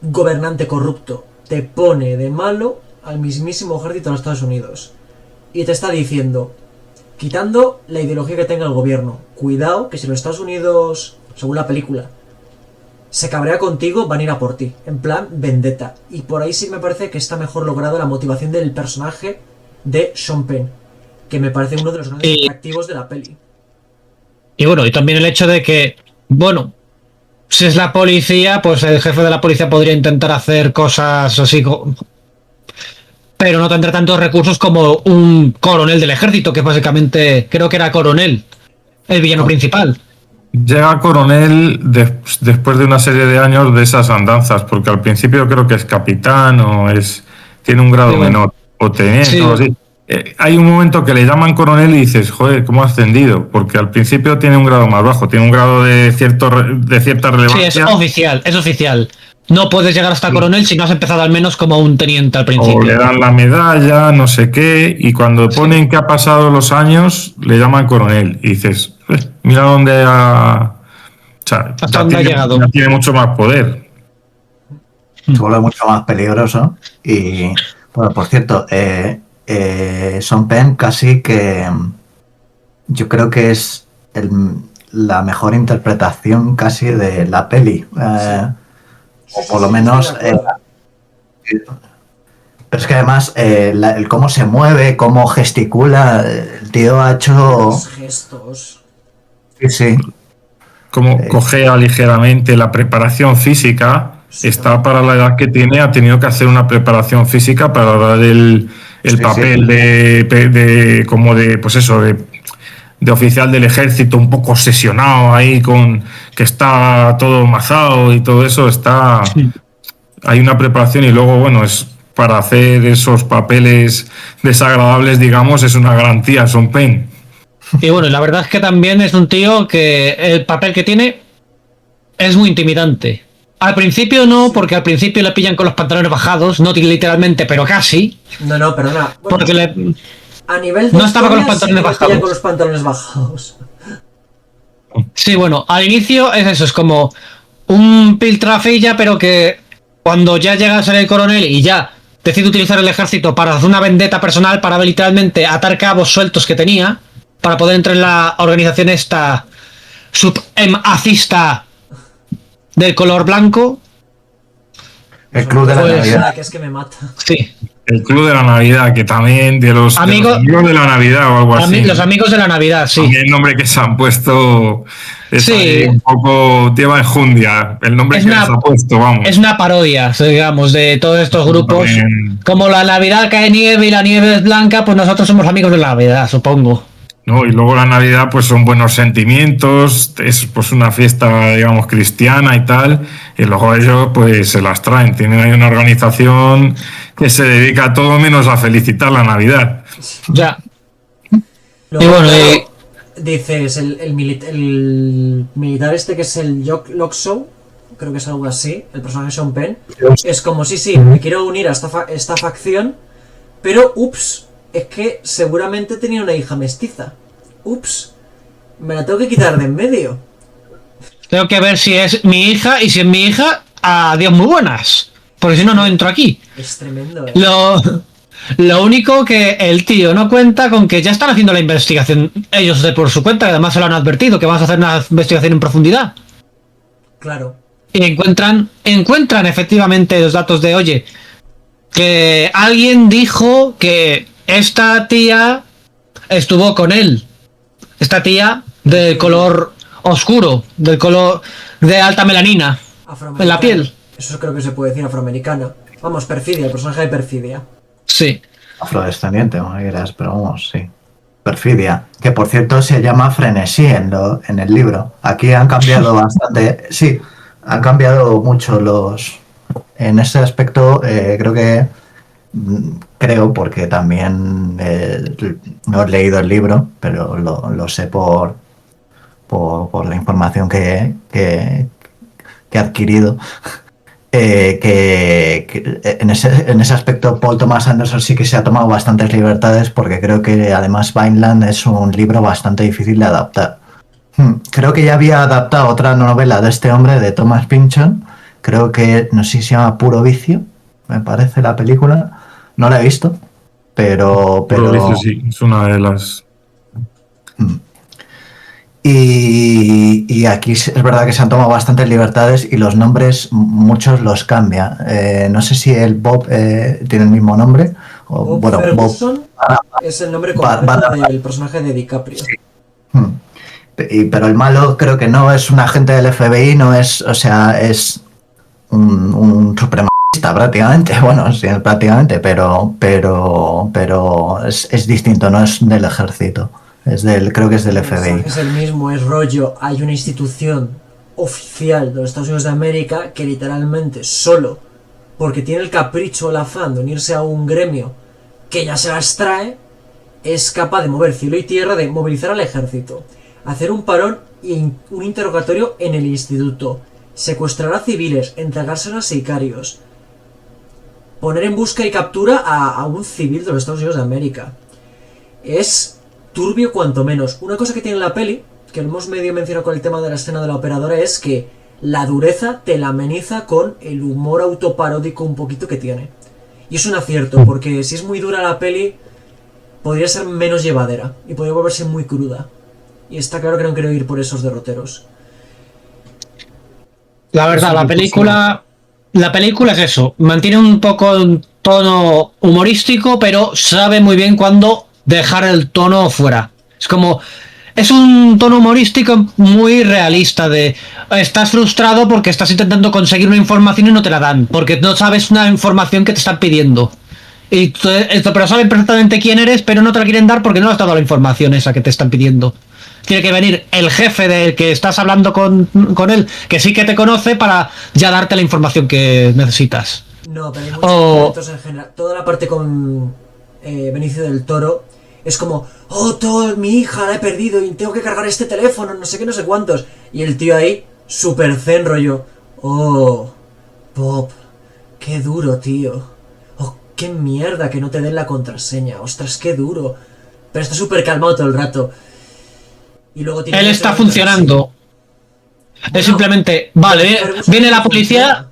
gobernante corrupto, te pone de malo al mismísimo ejército de los Estados Unidos y te está diciendo, quitando la ideología que tenga el gobierno, cuidado que si los Estados Unidos, según la película, se cabrea contigo, van a ir a por ti, en plan vendetta. Y por ahí sí me parece que está mejor lograda la motivación del personaje de Sean Penn, que me parece uno de los grandes atractivos de la peli. Y bueno, y también el hecho de que, bueno, si es la policía, pues el jefe de la policía podría intentar hacer cosas así, pero no tendrá tantos recursos como un coronel del ejército, que básicamente creo que era coronel, el villano principal. Llega coronel después de una serie de años de esas andanzas, porque al principio creo que es capitán o tiene un grado menor, o teniente, o así. Hay un momento que le llaman coronel y dices, joder, ¿cómo ha ascendido? Porque al principio tiene un grado más bajo, tiene un grado de cierta relevancia. Sí, es oficial. No puedes llegar hasta coronel si no has empezado al menos como un teniente al principio. O le dan la medalla, no sé qué, y cuando ponen que ha pasado los años, le llaman coronel. Y dices, mira dónde ha... O sea, hasta dónde ha llegado. Ya tiene mucho más poder. Se vuelve mucho más peligroso. Y, bueno, por cierto, Sean Penn casi que... Yo creo que es la mejor interpretación casi de la peli. O por lo menos... pero es que además el cómo se mueve, cómo gesticula, el tío ha hecho... Los gestos. Sí. Como cojea ligeramente, la preparación física está para la edad que tiene, ha tenido que hacer una preparación física para dar el papel de como de, pues eso, de oficial del ejército, un poco obsesionado ahí con que está todo mazado y todo eso, hay una preparación y luego, bueno, es para hacer esos papeles desagradables, digamos, es una garantía, Sean Penn. Y bueno, la verdad es que también es un tío que el papel que tiene es muy intimidante. Al principio no, porque al principio le pillan con los pantalones bajados, no literalmente, pero casi. No, perdona. Bueno, porque a nivel de no estaba con los historia, pantalones sí, bajados. con los pantalones bajados. Sí, bueno, al inicio es eso, es como un piltrafilla, pero que cuando ya llega a ser el coronel y ya decide utilizar el ejército para hacer una vendetta personal, para literalmente atar cabos sueltos que tenía, para poder entrar en la organización esta subemacista del color blanco. El Club de la Navidad. Que es que me mata. Sí. El Club de la Navidad, que también de los amigos de la Navidad o algo así. Los amigos de la Navidad, sí. También el nombre que se han puesto es un poco lleva enjundia. El nombre que se ha puesto, vamos. Es una parodia, digamos, de todos estos grupos. También. Como la Navidad cae nieve y la nieve es blanca, pues nosotros somos amigos de la Navidad, supongo. ¿No? Y luego la Navidad pues son buenos sentimientos, es pues una fiesta, digamos, cristiana y tal, y luego ellos pues se las traen, tienen ahí una organización que se dedica a todo menos a felicitar la Navidad. Ya. Luego, y bueno, dices, el militar este que es el Locksow, creo que es algo así, el personaje Sean Penn, es como, sí, me quiero unir a esta facción, pero ups, es que seguramente tenía una hija mestiza. ups, me la tengo que quitar de en medio. Tengo que ver si es mi hija, y si es mi hija, adiós muy buenas. Porque si no, no entro aquí. Es tremendo, Lo único que el tío no cuenta con que ya están haciendo la investigación ellos por su cuenta, y además se lo han advertido, que vamos a hacer una investigación en profundidad. Claro. Y encuentran efectivamente los datos de, oye, que alguien dijo que esta tía estuvo con él. Esta tía del color oscuro, del color de alta melanina en la piel. Eso creo que se puede decir, afroamericana. Vamos, Perfidia, el personaje de Perfidia. Sí. Afrodescendiente, como quieras, pero vamos, sí. Perfidia, que por cierto se llama frenesí en el libro. Aquí han cambiado bastante, sí, han cambiado mucho los... En ese aspecto creo porque también no he leído el libro, pero lo sé por la información que he adquirido. Que en ese aspecto Paul Thomas Anderson sí que se ha tomado bastantes libertades, porque creo que además Vineland es un libro bastante difícil de adaptar. Creo que ya había adaptado otra novela de este hombre, de Thomas Pynchon, creo que, no sé si se llama Puro Vicio, me parece la película, no la he visto, pero... Puro Vicio, sí, es una de las... Y aquí es verdad que se han tomado bastantes libertades y los nombres muchos los cambia. No sé si el Bob tiene el mismo nombre. Bob Ferguson es el nombre completo del personaje de DiCaprio. Sí. Pero el malo creo que no es un agente del FBI, no es, o sea, es un supremacista prácticamente. Bueno, sí, prácticamente, pero es distinto, no es del ejército. Creo que es del FBI. Es el mismo, es rollo. Hay una institución oficial de los Estados Unidos de América que literalmente solo porque tiene el capricho o el afán de unirse a un gremio que ya se las trae, es capaz de mover cielo y tierra, de movilizar al ejército, hacer un parón y un interrogatorio en el instituto, secuestrar a civiles, entregárselos a sicarios, poner en busca y captura a un civil de los Estados Unidos de América. Es turbio cuanto menos. Una cosa que tiene la peli, que hemos medio mencionado con el tema de la escena de la operadora, es que la dureza te la ameniza con el humor autoparódico un poquito que tiene. Y es un acierto, porque si es muy dura la peli, podría ser menos llevadera y podría volverse muy cruda. Y está claro que no quiero ir por esos derroteros. La verdad, la película es eso. Mantiene un poco un tono humorístico, pero sabe muy bien cuándo dejar el tono fuera. Es un tono humorístico muy realista, de estás frustrado porque estás intentando conseguir una información y no te la dan, porque no sabes una información que te están pidiendo. Pero saben perfectamente quién eres, pero no te la quieren dar porque no has dado la información esa que te están pidiendo. Tiene que venir el jefe del que estás hablando con él, que sí que te conoce, para ya darte la información que necesitas. No, pero hay muchos momentos en general. Toda la parte con Benicio del Toro es como, mi hija la he perdido y tengo que cargar este teléfono, no sé qué, no sé cuántos. Y el tío ahí, super zen rollo, Bob, qué duro, tío. Qué mierda que no te den la contraseña, ostras, qué duro. Pero está súper calmado todo el rato. Y luego tiene él está funcionando. Es simplemente, vale, viene la policía.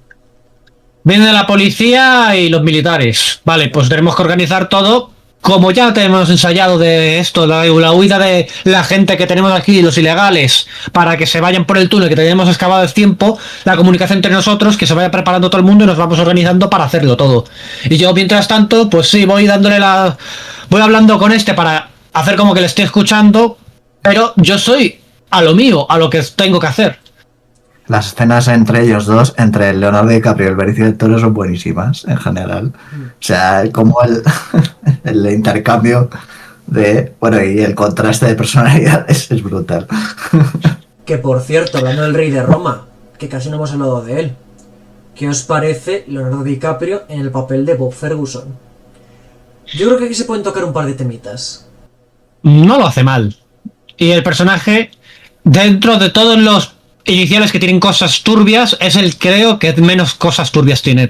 Viene la policía y los militares. Vale, pues tenemos que organizar todo. Como ya tenemos ensayado de esto, la huida de la gente que tenemos aquí, los ilegales, para que se vayan por el túnel que tenemos excavado el tiempo, la comunicación entre nosotros, que se vaya preparando todo el mundo y nos vamos organizando para hacerlo todo. Y yo, mientras tanto, pues sí, voy hablando con para hacer como que le estoy escuchando, pero yo soy a lo mío, a lo que tengo que hacer. Las escenas entre ellos dos, entre Leonardo DiCaprio y el Benicio del Toro, son buenísimas en general. O sea, como el intercambio y el contraste de personalidades es brutal. Que por cierto, hablando del Rey de Roma, que casi no hemos hablado de él, ¿qué os parece Leonardo DiCaprio en el papel de Bob Ferguson? Yo creo que aquí se pueden tocar un par de temitas. No lo hace mal. Y el personaje, dentro de todos los iniciales que tienen cosas turbias, es el, creo, que menos cosas turbias tiene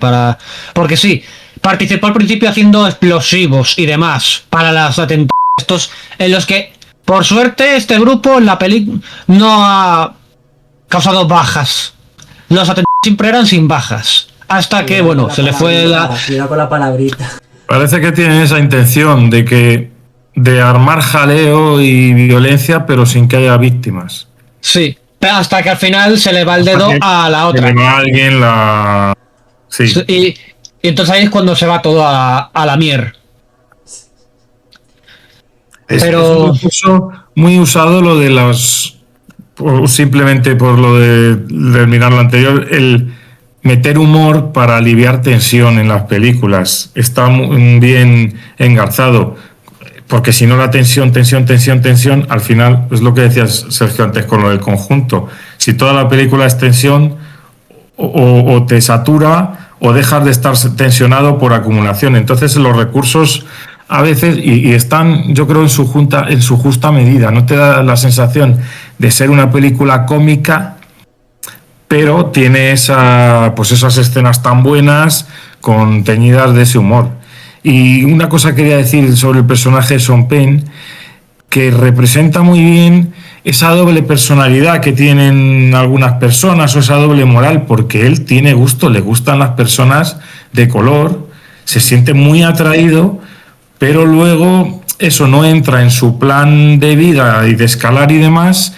porque sí, participó al principio haciendo explosivos y demás para los atentados en los que Por suerte, este grupo en la película no ha causado bajas. Los atentados siempre eran sin bajas. Hasta que, bueno, se le fue la... Cuidado con la palabrita. Parece que tienen esa intención de armar jaleo y violencia, pero sin que haya víctimas. Sí, hasta que al final se le va el dedo a la otra. Se le va a alguien la... Sí. Y entonces ahí es cuando se va todo a la mierda. Es un recurso muy usado lo de simplemente por lo de terminar lo anterior, el meter humor para aliviar tensión en las películas. Está muy bien engarzado, porque si no la tensión, al final es lo que decías, Sergio, antes con lo del conjunto. Si toda la película es tensión, o te satura o dejas de estar tensionado por acumulación. Entonces los recursos a veces, y están, yo creo, en su justa medida. No te da la sensación de ser una película cómica, pero tiene esas escenas tan buenas, teñidas de ese humor. Y una cosa quería decir sobre el personaje de Sean Penn, que representa muy bien esa doble personalidad que tienen algunas personas, o esa doble moral, porque él tiene gusto, le gustan las personas de color, se siente muy atraído, pero luego eso no entra en su plan de vida y de escalar y demás,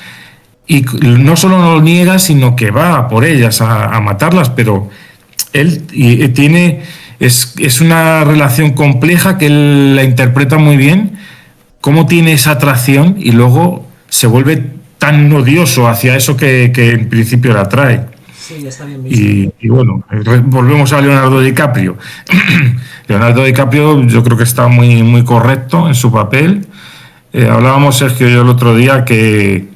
y no solo no lo niega, sino que va por ellas a matarlas, pero él es una relación compleja que él la interpreta muy bien, cómo tiene esa atracción y luego se vuelve tan odioso hacia eso que en principio le atrae. Sí, está bien visto. Y bueno, volvemos a Leonardo DiCaprio. Leonardo DiCaprio yo creo que está muy, muy correcto en su papel. Hablábamos, Sergio y yo, el otro día que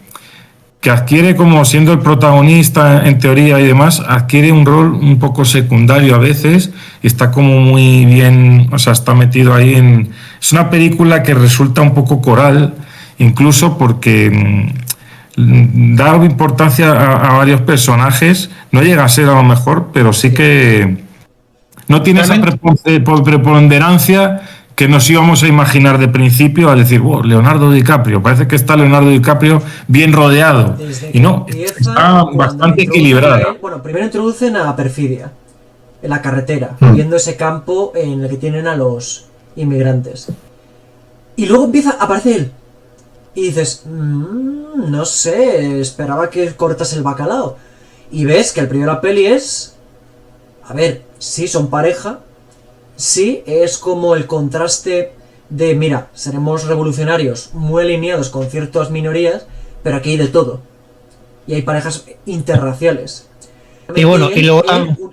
adquiere, como siendo el protagonista en teoría y demás, adquiere un rol un poco secundario a veces y está como muy bien, o sea, está metido ahí Es una película que resulta un poco coral, incluso porque da importancia a varios personajes, no llega a ser a lo mejor, pero sí que no tiene esa preponderancia que nos íbamos a imaginar de principio al decir, wow, Leonardo DiCaprio, parece que está Leonardo DiCaprio bien rodeado. Y no, está bastante equilibrada. Bueno, primero introducen a Perfidia en la carretera, viendo ese campo en el que tienen a los inmigrantes. Y luego empieza a aparecer él. Y dices, no sé, esperaba que cortas el bacalao. Y ves que el primero de la peli es... A ver, sí, son pareja. Sí, es como el contraste de, mira, seremos revolucionarios muy alineados con ciertas minorías, pero aquí hay de todo. Y hay parejas interraciales. Y bueno, y luego...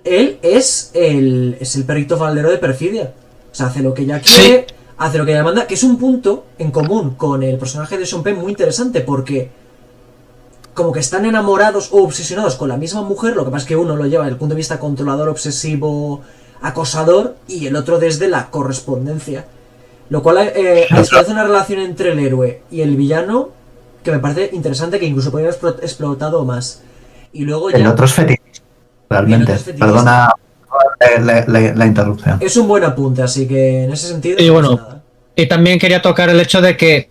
Él es el perrito faldero de Perfidia. O sea, hace lo que ella quiere, sí, hace lo que ella manda, que es un punto en común con el personaje de Sean Penn muy interesante, porque como que están enamorados o obsesionados con la misma mujer, lo que pasa es que uno lo lleva desde el punto de vista controlador, obsesivo, acosador, y el otro desde la correspondencia. Lo cual establece una relación entre el héroe y el villano que me parece interesante, que incluso podría haber explotado más. Y luego ya... El otro es fetichista, realmente. Perdona la interrupción. Es un buen apunte, así que en ese sentido... Y bueno, nada. Y también quería tocar el hecho de que,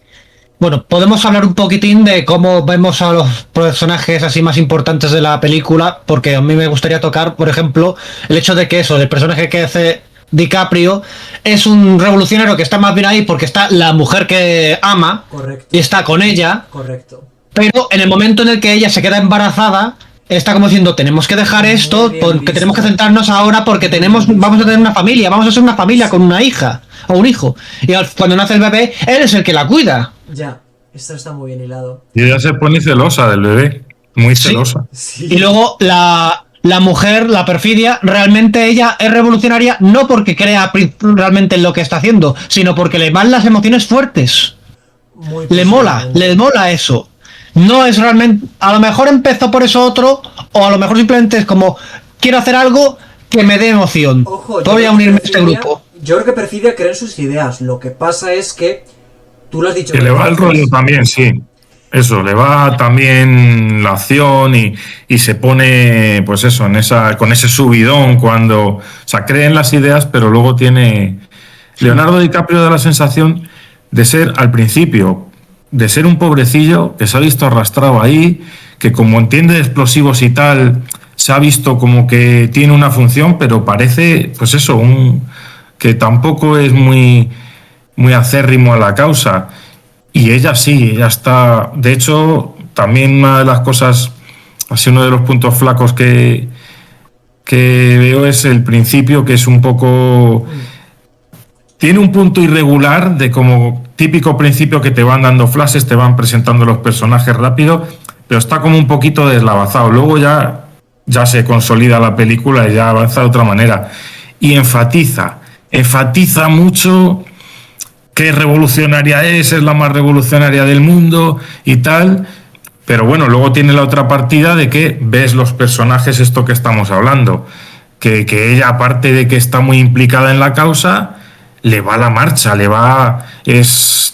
bueno, podemos hablar un poquitín de cómo vemos a los personajes así más importantes de la película, porque a mí me gustaría tocar, por ejemplo, el hecho de que el personaje que hace DiCaprio es un revolucionario que está más bien ahí porque está la mujer que ama. Correcto. Y está con ella. Correcto. Pero en el momento en el que ella se queda embarazada, está como diciendo, tenemos que dejar esto porque tenemos que centrarnos ahora porque vamos a tener una familia, vamos a ser una familia con una hija o un hijo. Y cuando nace el bebé, él es el que la cuida. Ya, esto está muy bien hilado. Y ella se pone celosa del bebé, muy celosa. Sí. Y luego la mujer, la Perfidia, realmente ella es revolucionaria no porque crea realmente en lo que está haciendo, sino porque le van las emociones fuertes. Le mola eso. No es realmente... A lo mejor empezó por eso otro, o a lo mejor simplemente es como, quiero hacer algo que me dé emoción. Ojo, voy a unirme a este grupo. Yo creo que Perfidia cree en sus ideas. Lo que pasa es que tú lo has dicho. Que le va el rollo también, sí. Eso, le va también la acción y se pone, pues eso, con ese subidón cuando... O sea, cree en las ideas, pero luego tiene... Leonardo DiCaprio da la sensación de ser, al principio, de ser un pobrecillo que se ha visto arrastrado ahí, que como entiende de explosivos y tal, se ha visto como que tiene una función, pero parece, pues eso, que tampoco es muy, muy acérrimo a la causa. Y ella sí, ella está... De hecho, también una de las cosas, así uno de los puntos flacos que veo es el principio, que es un poco... Tiene un punto irregular de como típico principio que te van dando flashes, te van presentando los personajes rápido, pero está como un poquito deslavazado. Luego ya se consolida la película y ya avanza de otra manera. Y enfatiza mucho qué revolucionaria es la más revolucionaria del mundo y tal. Pero bueno, luego tiene la otra partida de que ves los personajes, esto que estamos hablando, que ella, aparte de que está muy implicada en la causa, le va la marcha,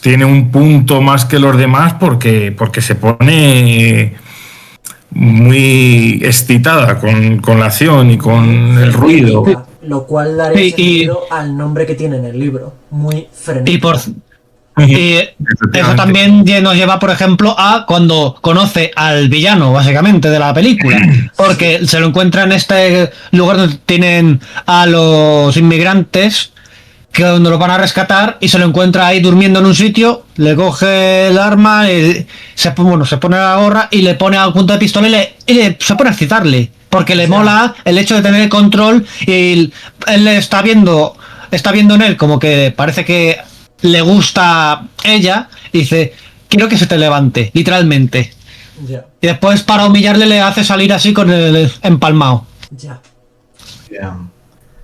tiene un punto más que los demás porque se pone muy excitada con la acción y con el ruido. Lo cual daría sentido al nombre que tiene en el libro, muy frenético. Y eso también nos lleva, por ejemplo, a cuando conoce al villano, básicamente, de la película. Porque se lo encuentra en este lugar donde tienen a los inmigrantes, que donde lo van a rescatar, y se lo encuentra ahí durmiendo en un sitio, le coge el arma, se pone la gorra y le pone al punto de pistola y se pone a excitarle. Porque le mola el hecho de tener el control y él está viendo en él como que parece que le gusta ella y dice, quiero que se te levante, literalmente. Ya. Y después para humillarle le hace salir así con el empalmado. Ya.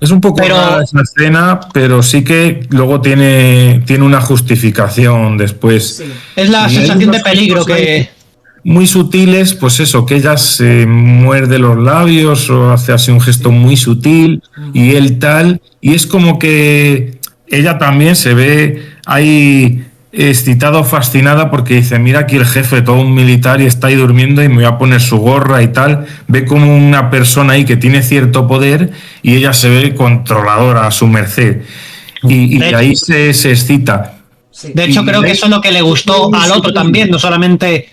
Es un poco rara esa escena, pero sí que luego tiene una justificación después. Sí. Es la sensación de peligro que... Muy sutiles, pues eso, que ella se muerde los labios o hace así un gesto muy sutil y él tal, y es como que ella también se ve ahí excitada o fascinada porque dice, mira aquí el jefe, todo un militar y está ahí durmiendo y me voy a poner su gorra y tal, ve como una persona ahí que tiene cierto poder y ella se ve controladora a su merced y ahí se excita. Sí. De hecho, creo que eso es lo que le gustó al otro también, no solamente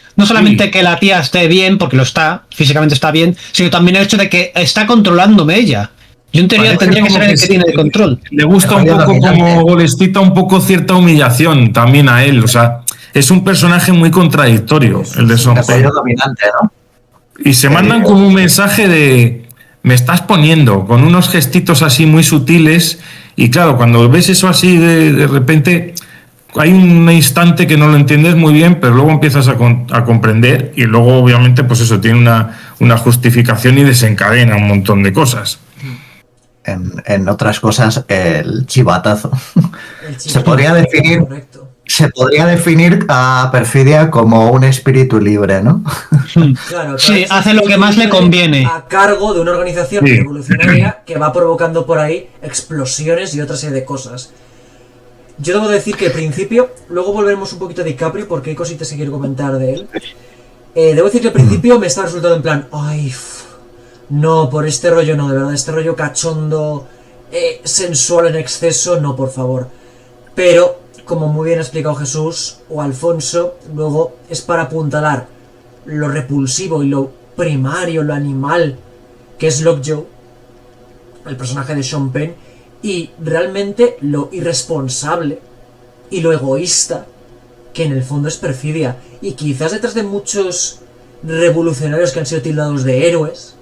que la tía esté bien, porque lo está, físicamente está bien, sino también el hecho de que está controlándome ella. Yo en teoría tendría que ser el que tiene el control. Le gusta un poco como le excita un poco cierta humillación también a él, o sea, es un personaje muy contradictorio, el de Sean Penn. Dominante, ¿no? Y se mandan como un mensaje de me estás poniendo, con unos gestitos así muy sutiles, y claro, cuando ves eso así de repente... Hay un instante que no lo entiendes muy bien, pero luego empiezas a comprender y luego obviamente pues eso tiene una justificación y desencadena un montón de cosas. En otras cosas, el chivatazo. Se podría definir a Perfidia como un espíritu libre, ¿no? Claro, sí, hace lo que más le conviene. A cargo de una organización revolucionaria que va provocando por ahí explosiones y otra serie de cosas. Yo debo decir que al principio, luego volveremos un poquito a DiCaprio porque hay cositas que quiero comentar de él. Debo decir que al principio me está resultando en plan, ay, no, por este rollo no, de verdad, este rollo cachondo, sensual en exceso, no, por favor. Pero, como muy bien ha explicado Jesús o Alfonso, luego es para apuntalar lo repulsivo y lo primario, lo animal, que es Lockjaw, el personaje de Sean Penn, y realmente lo irresponsable y lo egoísta que en el fondo es Perfidia. Y quizás detrás de muchos revolucionarios que han sido tildados de héroes,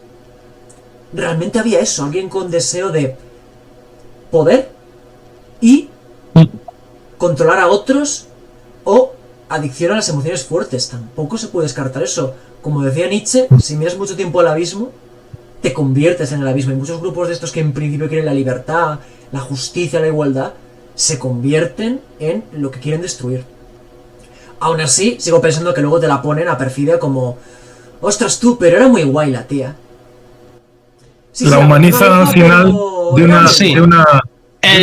realmente había eso, alguien con deseo de poder y controlar a otros o adicción a las emociones fuertes. Tampoco se puede descartar eso. Como decía Nietzsche, si miras mucho tiempo al abismo, te conviertes en el abismo. Y muchos grupos de estos que en principio quieren la libertad, la justicia, la igualdad, se convierten en lo que quieren destruir. Aún así, sigo pensando que luego te la ponen a Perfidia como, ostras tú, pero era muy guay la tía. Sí, la humanizan al final de una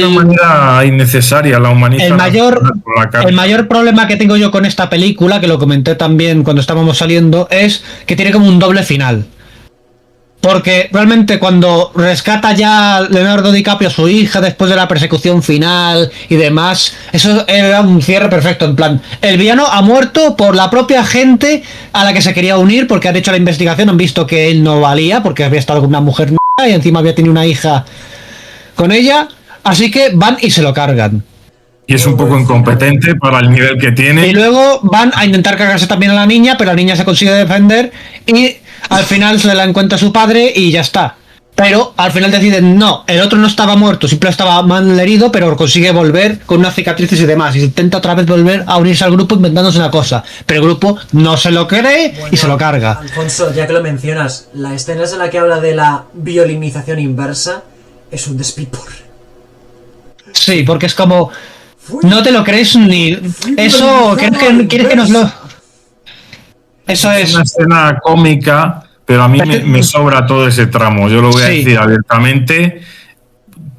manera innecesaria. La humanizan. El mayor problema que tengo yo con esta película, que lo comenté también cuando estábamos saliendo, es que tiene como un doble final. Porque realmente cuando rescata ya Leonardo DiCaprio a su hija después de la persecución final y demás, eso era un cierre perfecto. En plan, el villano ha muerto por la propia gente a la que se quería unir porque han hecho la investigación, han visto que él no valía porque había estado con una mujer y encima había tenido una hija con ella, así que van y se lo cargan. Y es un poco incompetente para el nivel que tiene. Y luego van a intentar cargarse también a la niña, pero la niña se consigue defender y al final se la encuentra su padre y ya está. Pero al final deciden, no, el otro no estaba muerto, simplemente estaba mal herido, pero consigue volver con unas cicatrices y demás. Y intenta otra vez volver a unirse al grupo inventándose una cosa. Pero el grupo no se lo cree y se lo carga. Alfonso, ya que lo mencionas, la escena en la que habla de la violinización inversa es un despiporre. Sí, porque es como... No te lo crees ni... Eso, ¿quieres que nos lo...? Eso es... una escena cómica, pero a mí me sobra todo ese tramo. Yo lo voy a decir abiertamente.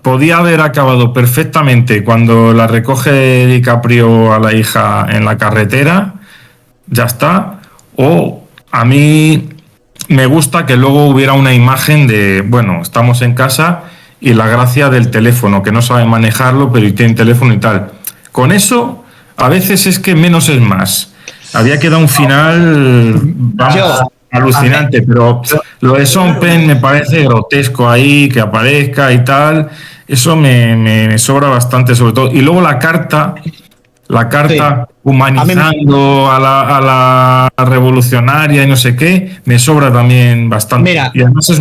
Podía haber acabado perfectamente cuando la recoge DiCaprio a la hija en la carretera. Ya está. O a mí me gusta que luego hubiera una imagen de, bueno, estamos en casa y la gracia del teléfono, que no sabe manejarlo, pero tiene teléfono y tal. Con eso, a veces es que menos es más. Había quedado un final, vamos, alucinante, pero lo de Sean Penn me parece grotesco ahí, que aparezca y tal. Eso me sobra bastante, sobre todo. Y luego la carta humanizando a la revolucionaria y no sé qué, me sobra también bastante. Mira, y además es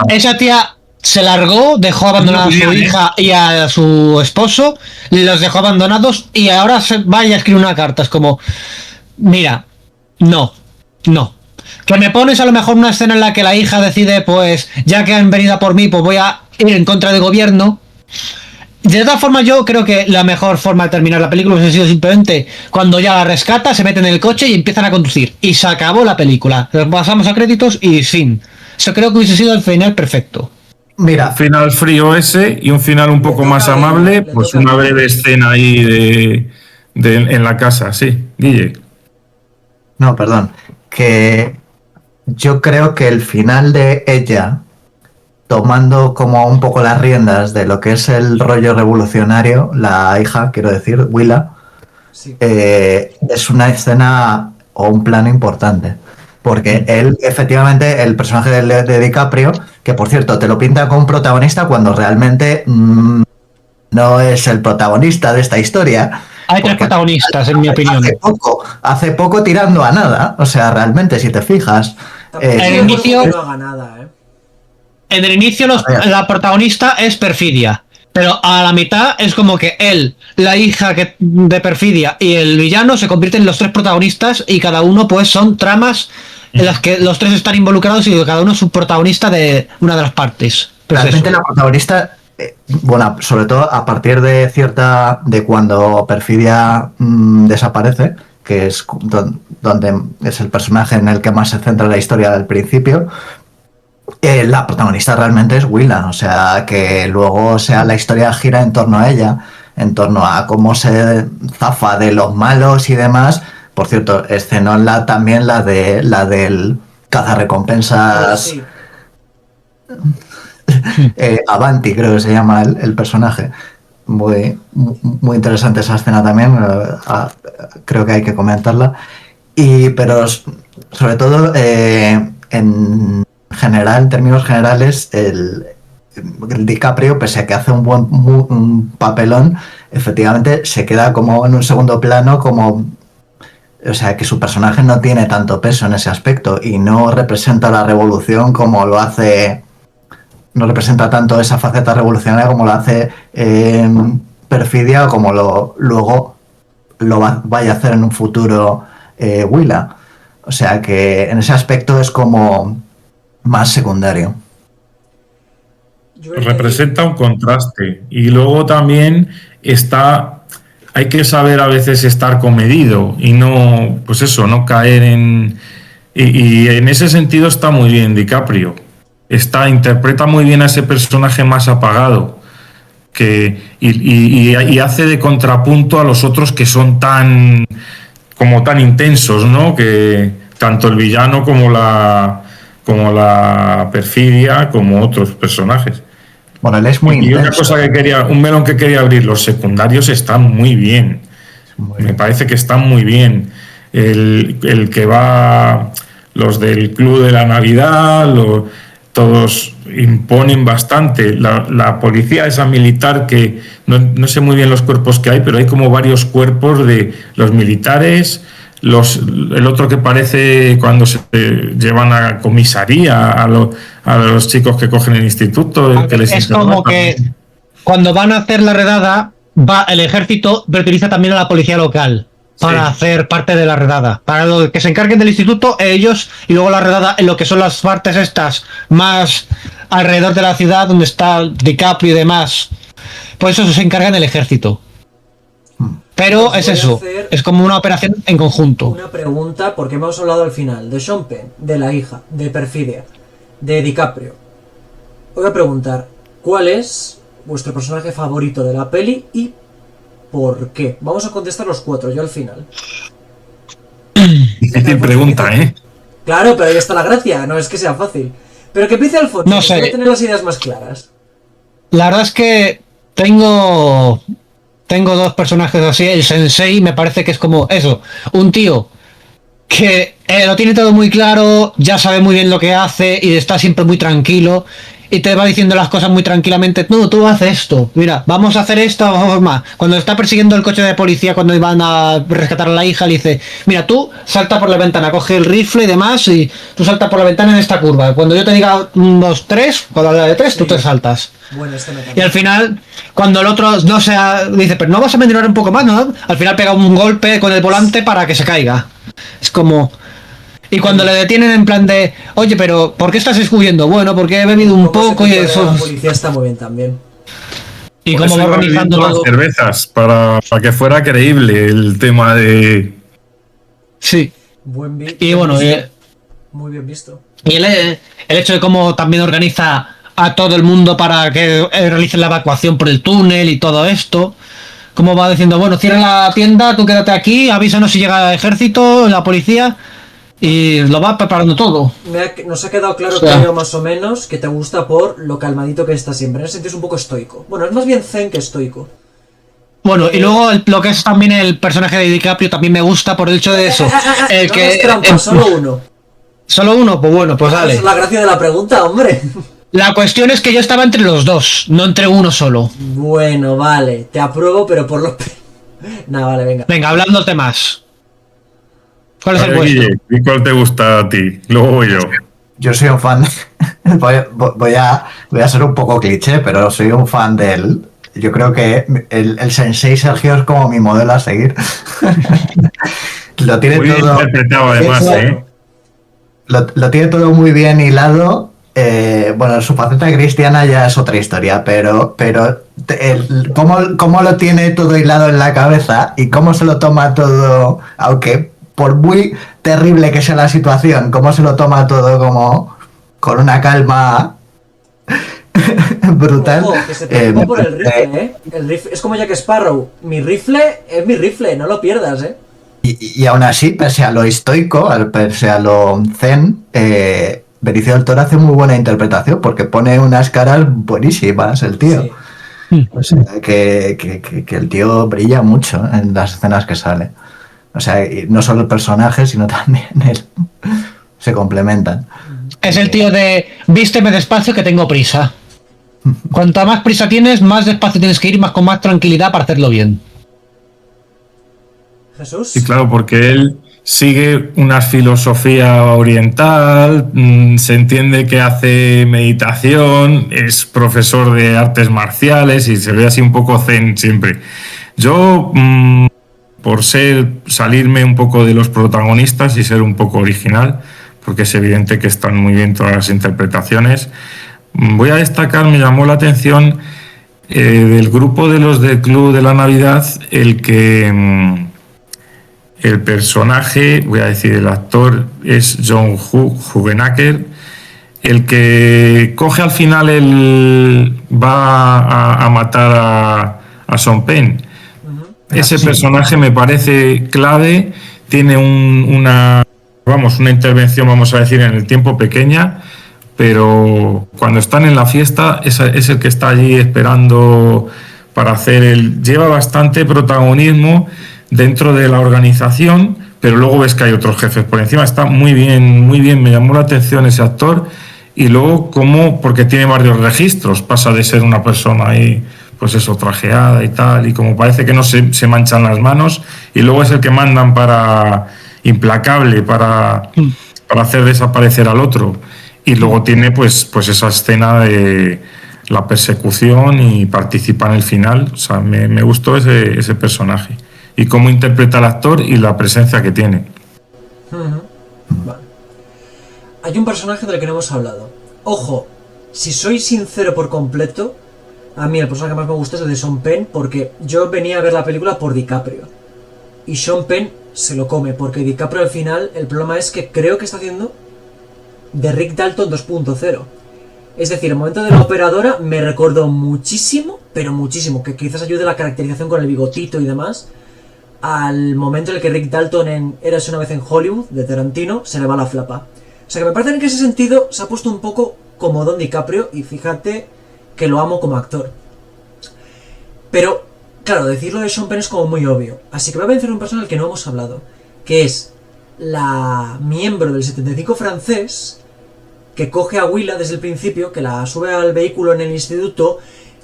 esa tía se largó, dejó abandonada a su hija y a su esposo, los dejó abandonados y ahora se vaya a escribir una carta. Es como, mira, no. Que me pones a lo mejor una escena en la que la hija decide, pues, ya que han venido a por mí, pues voy a ir en contra del gobierno. De todas formas, yo creo que la mejor forma de terminar la película hubiese sido simplemente cuando ya la rescata, se meten en el coche y empiezan a conducir. Y se acabó la película. Pasamos a créditos y fin. Eso creo que hubiese sido el final perfecto. Mira, un final frío ese y un final un poco más amable, pues una breve escena ahí en la casa, sí, Guille. No, perdón. Que yo creo que el final de ella, tomando como un poco las riendas de lo que es el rollo revolucionario, la hija, quiero decir, Willa, Sí. es una escena o un plano importante. Porque él, efectivamente, el personaje de DiCaprio, que por cierto te lo pinta como un protagonista cuando realmente no es el protagonista de esta historia. Hay tres protagonistas, en mi opinión. Hace poco tirando a nada. O sea, realmente, si te fijas. En el inicio, no haga nada, en el inicio la protagonista es Perfidia. Pero a la mitad es como que él, la hija de Perfidia y el villano se convierten en los tres protagonistas y cada uno pues son tramas en las que los tres están involucrados y cada uno es un protagonista de una de las partes. Pues realmente eso. la protagonista, bueno, sobre todo a partir de cuando Perfidia desaparece, que es donde es el personaje en el que más se centra la historia del principio. La protagonista realmente es Willa, o sea, que luego la historia gira en torno a ella, en torno a cómo se zafa de los malos y demás. Por cierto, escenó también la del cazarrecompensas. Sí. Avanti, creo que se llama el personaje. Muy interesante esa escena también, creo que hay que comentarla. Pero sobre todo en general, en términos generales, el DiCaprio, pese a que hace un papelón, efectivamente se queda como en un segundo plano, o sea, que su personaje no tiene tanto peso en ese aspecto y no representa la revolución como lo hace, no representa tanto esa faceta revolucionaria como lo hace Perfidia o como luego lo vaya a hacer en un futuro Willa. O sea que en ese aspecto es como más secundario. Representa un contraste y luego también hay que saber a veces estar comedido y no, pues eso, no caer y en ese sentido está muy bien DiCaprio. Interpreta muy bien a ese personaje más apagado y hace de contrapunto a los otros que son tan intensos, ¿no? Que tanto el villano como como la perfidia, como otros personajes. Bueno, él es muy Y una intenso. cosa un melón que quería abrir, los secundarios están muy bien. Me parece que están muy bien. El que va, los del Club de la Navidad, todos imponen bastante. La policía esa militar que no sé muy bien los cuerpos que hay, pero hay como varios cuerpos de los militares, el otro que parece cuando se llevan a comisaría a los chicos que cogen el instituto. Que les Es como que cuando van a hacer la redada, va el ejército, pero utiliza también a la policía local para hacer parte de la redada. Para lo que se encarguen del instituto, ellos, y luego la redada en lo que son las partes estas más alrededor de la ciudad, donde está DiCaprio y demás. Por eso se encargan el ejército. Pero Os es voy a eso, hacer es como una operación en conjunto. una pregunta, porque hemos hablado al final de Sean Penn, de la hija, de Perfidia, de DiCaprio. Os voy a preguntar, ¿cuál es vuestro personaje favorito de la peli y por qué? Vamos a contestar los 4, yo al final. Difícil pregunta, ¿eh? Claro, pero ahí está la gracia, no es que sea fácil. Pero que empiece Alfonso, No sé. quiero tener las ideas más claras. La verdad es que tengo dos personajes así. El sensei me parece que es como eso, un tío que lo tiene todo muy claro, ya sabe muy bien lo que hace y está siempre muy tranquilo y te va diciendo las cosas muy tranquilamente. No, tú haces esto, mira, vamos a hacer esto, vamos más. Cuando está persiguiendo el coche de policía, cuando iban a rescatar a la hija, le dice, mira, tú salta por la ventana, coge el rifle y demás y tú salta por la ventana en esta curva. Cuando yo te diga 1, 2, 3, cuando habla de 3, tú te saltas. Bueno, este me Y también. al final, cuando el otro no sea, dice, pero no vas a mencionar un poco más, ¿no? Al final pega un golpe con el volante para que se caiga. Es como... Y cuando le detienen en plan de, oye, pero ¿por qué estás huyendo? Bueno, porque he bebido un Cómo se poco y controla eso... La policía está muy bien también. Y Por como eso va iba organizando bebiendo todo... las cervezas, para que fuera creíble el tema de... Sí. Buen beat. Y bueno, Muy bien visto. y el hecho de cómo también organiza a todo el mundo para que realicen la evacuación por el túnel y todo esto. Como va diciendo, bueno, cierra la tienda, tú quédate aquí, avísanos si llega el ejército, la policía, y lo va preparando todo. Nos ha quedado claro, O sea, creo, más o menos, que te gusta por lo calmadito que está siempre. En ese sentido es un poco estoico. Bueno, es más bien zen que estoico. bueno, y luego lo que es también el personaje de DiCaprio también me gusta por el hecho de eso. El No que es trampa, solo uno. ¿Solo uno? Pues bueno, pues Esa dale. es la gracia de la pregunta, hombre. La cuestión es que yo estaba entre los dos, no entre uno solo. Bueno, vale, te apruebo, pero por los... Nah, vale, venga. Venga, hablándote más. ¿Cuál es A el ver, vuestro? Guille, ¿y cuál te gusta a ti? Luego voy yo. Yo soy un fan. Voy a ser un poco cliché, pero soy un fan del. Yo creo que el Sensei Sergio es como mi modelo a seguir. Lo tiene Muy bien todo. interpretado, además, Eso, ¿eh? Lo tiene todo muy bien hilado. Bueno, su faceta cristiana ya es otra historia, pero cómo lo tiene todo hilado en la cabeza y cómo se lo toma todo, aunque por muy terrible que sea la situación, cómo se lo toma todo como con una calma brutal. Ojo, que se preocupa por el rifle, ¿eh? El rifle es como Jack Sparrow. Mi rifle es mi rifle, no lo pierdas, ¿eh? Y aún así, pese a lo estoico, pese a lo zen, Benicio del Toro hace muy buena interpretación porque pone unas caras buenísimas el tío. Sí. O sea, que el tío brilla mucho en las escenas que sale. O sea, y no solo el personaje, sino también él. Se complementan. Es el tío de vísteme despacio que tengo prisa. Cuanta más prisa tienes, más despacio tienes que ir, más con más tranquilidad para hacerlo bien. Jesús. Sí, claro, porque él sigue una filosofía oriental, se entiende que hace meditación, es profesor de artes marciales y se ve así un poco zen siempre. Yo, por salirme un poco de los protagonistas y ser un poco original, porque es evidente que están muy bien todas las interpretaciones, voy a destacar, me llamó la atención del grupo de los del Club de la Navidad, el personaje, voy a decir, el actor es John Hugenacker, el que coge al final, va a matar a Sean Penn. Ese personaje me parece clave, tiene una vamos, una intervención, vamos a decir, en el tiempo pequeña, pero cuando están en la fiesta es el que está allí esperando para hacer lleva bastante protagonismo dentro de la organización, pero luego ves que hay otros jefes por encima. Está muy bien, me llamó la atención ese actor. Y luego porque tiene varios registros, pasa de ser una persona ahí, pues eso, trajeada y tal, y como parece que no se manchan las manos, y luego es el que mandan implacable para hacer desaparecer al otro. Y luego tiene pues esa escena de la persecución y participa en el final. O sea, me gustó ese personaje y cómo interpreta el actor y la presencia que tiene. Vale. Hay un personaje del que no hemos hablado. Ojo, si soy sincero por completo, a mí el personaje que más me gusta es el de Sean Penn, porque yo venía a ver la película por DiCaprio. Y Sean Penn se lo come, porque DiCaprio al final, el problema es que creo que está haciendo de Rick Dalton 2.0. Es decir, el momento de la operadora me recordó muchísimo, pero muchísimo, que quizás ayude la caracterización con el bigotito y demás, al momento en el que Rick Dalton en Érase una vez en Hollywood, de Tarantino, se le va la flapa. O sea que me parece que en ese sentido se ha puesto un poco como Don DiCaprio, y fíjate que lo amo como actor. Pero, claro, decirlo de Sean Penn es como muy obvio. Así que voy a mencionar un personaje del que no hemos hablado, que es la miembro del 75 francés, que coge a Willa desde el principio, que la sube al vehículo en el instituto,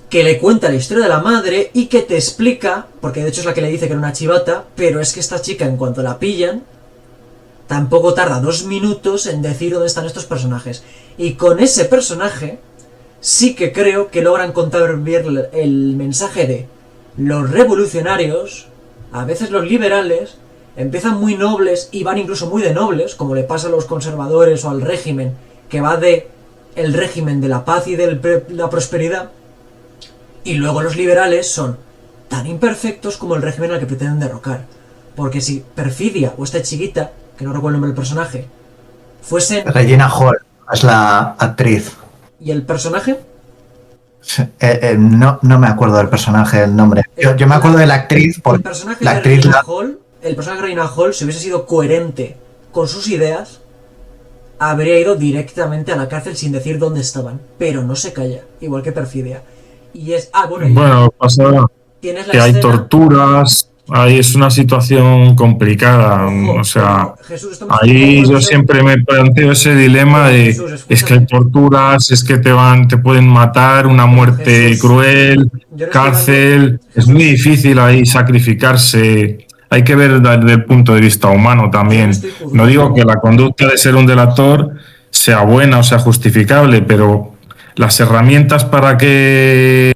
que le cuenta la historia de la madre y que te explica, porque de hecho es la que le dice que era una chivata, pero es que esta chica, en cuanto la pillan, tampoco tarda 2 minutos en decir dónde están estos personajes. Y con ese personaje sí que creo que logran contar bien el mensaje de los revolucionarios, a veces los liberales, empiezan muy nobles y van incluso muy de nobles, como le pasa a los conservadores o al régimen, que va de el régimen de la paz y de la prosperidad, y luego los liberales son tan imperfectos como el régimen al que pretenden derrocar. Porque si Perfidia o esta chiquita, que no recuerdo el nombre del personaje, fuesen... Regina Hall es la actriz. ¿Y el personaje? No me acuerdo del personaje, el nombre. Yo me acuerdo de la actriz. El personaje de Regina Hall, el personaje de Regina Hall, si hubiese sido coherente con sus ideas, habría ido directamente a la cárcel sin decir dónde estaban. Pero no se calla, igual que Perfidia. Y es... Bueno, pasa que hay torturas, ahí es una situación complicada. O sea, Jesús, ahí yo siempre me planteo ese dilema de Jesús, es que hay torturas, es que te pueden matar, una muerte Jesús, cruel, cárcel. Es muy difícil ahí sacrificarse. Hay que ver desde el punto de vista humano también. No digo que la conducta de ser un delator sea buena o sea justificable, pero las herramientas para que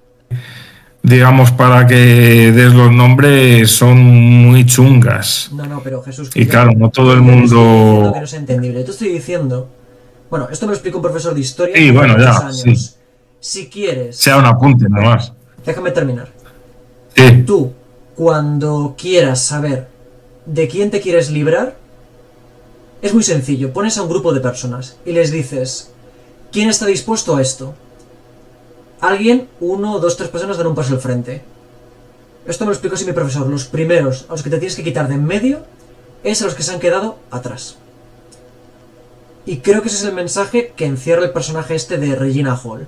des los nombres son muy chungas. No, pero Jesús... Y claro, no todo el mundo... Que no es entendible. Te estoy diciendo... Bueno, esto me lo explica un profesor de historia... Sí, bueno, ya, años. sí. Si quieres... Sea un apunte, nada más. Déjame terminar. Sí. Tú, cuando quieras saber de quién te quieres librar, es muy sencillo. Pones a un grupo de personas y les dices... ¿Quién está dispuesto a esto? Alguien, 1, 2, 3 personas dan un paso al frente. Esto me lo explicó así mi profesor. Los primeros a los que te tienes que quitar de en medio es a los que se han quedado atrás. Y creo que ese es el mensaje que encierra el personaje este de Regina Hall.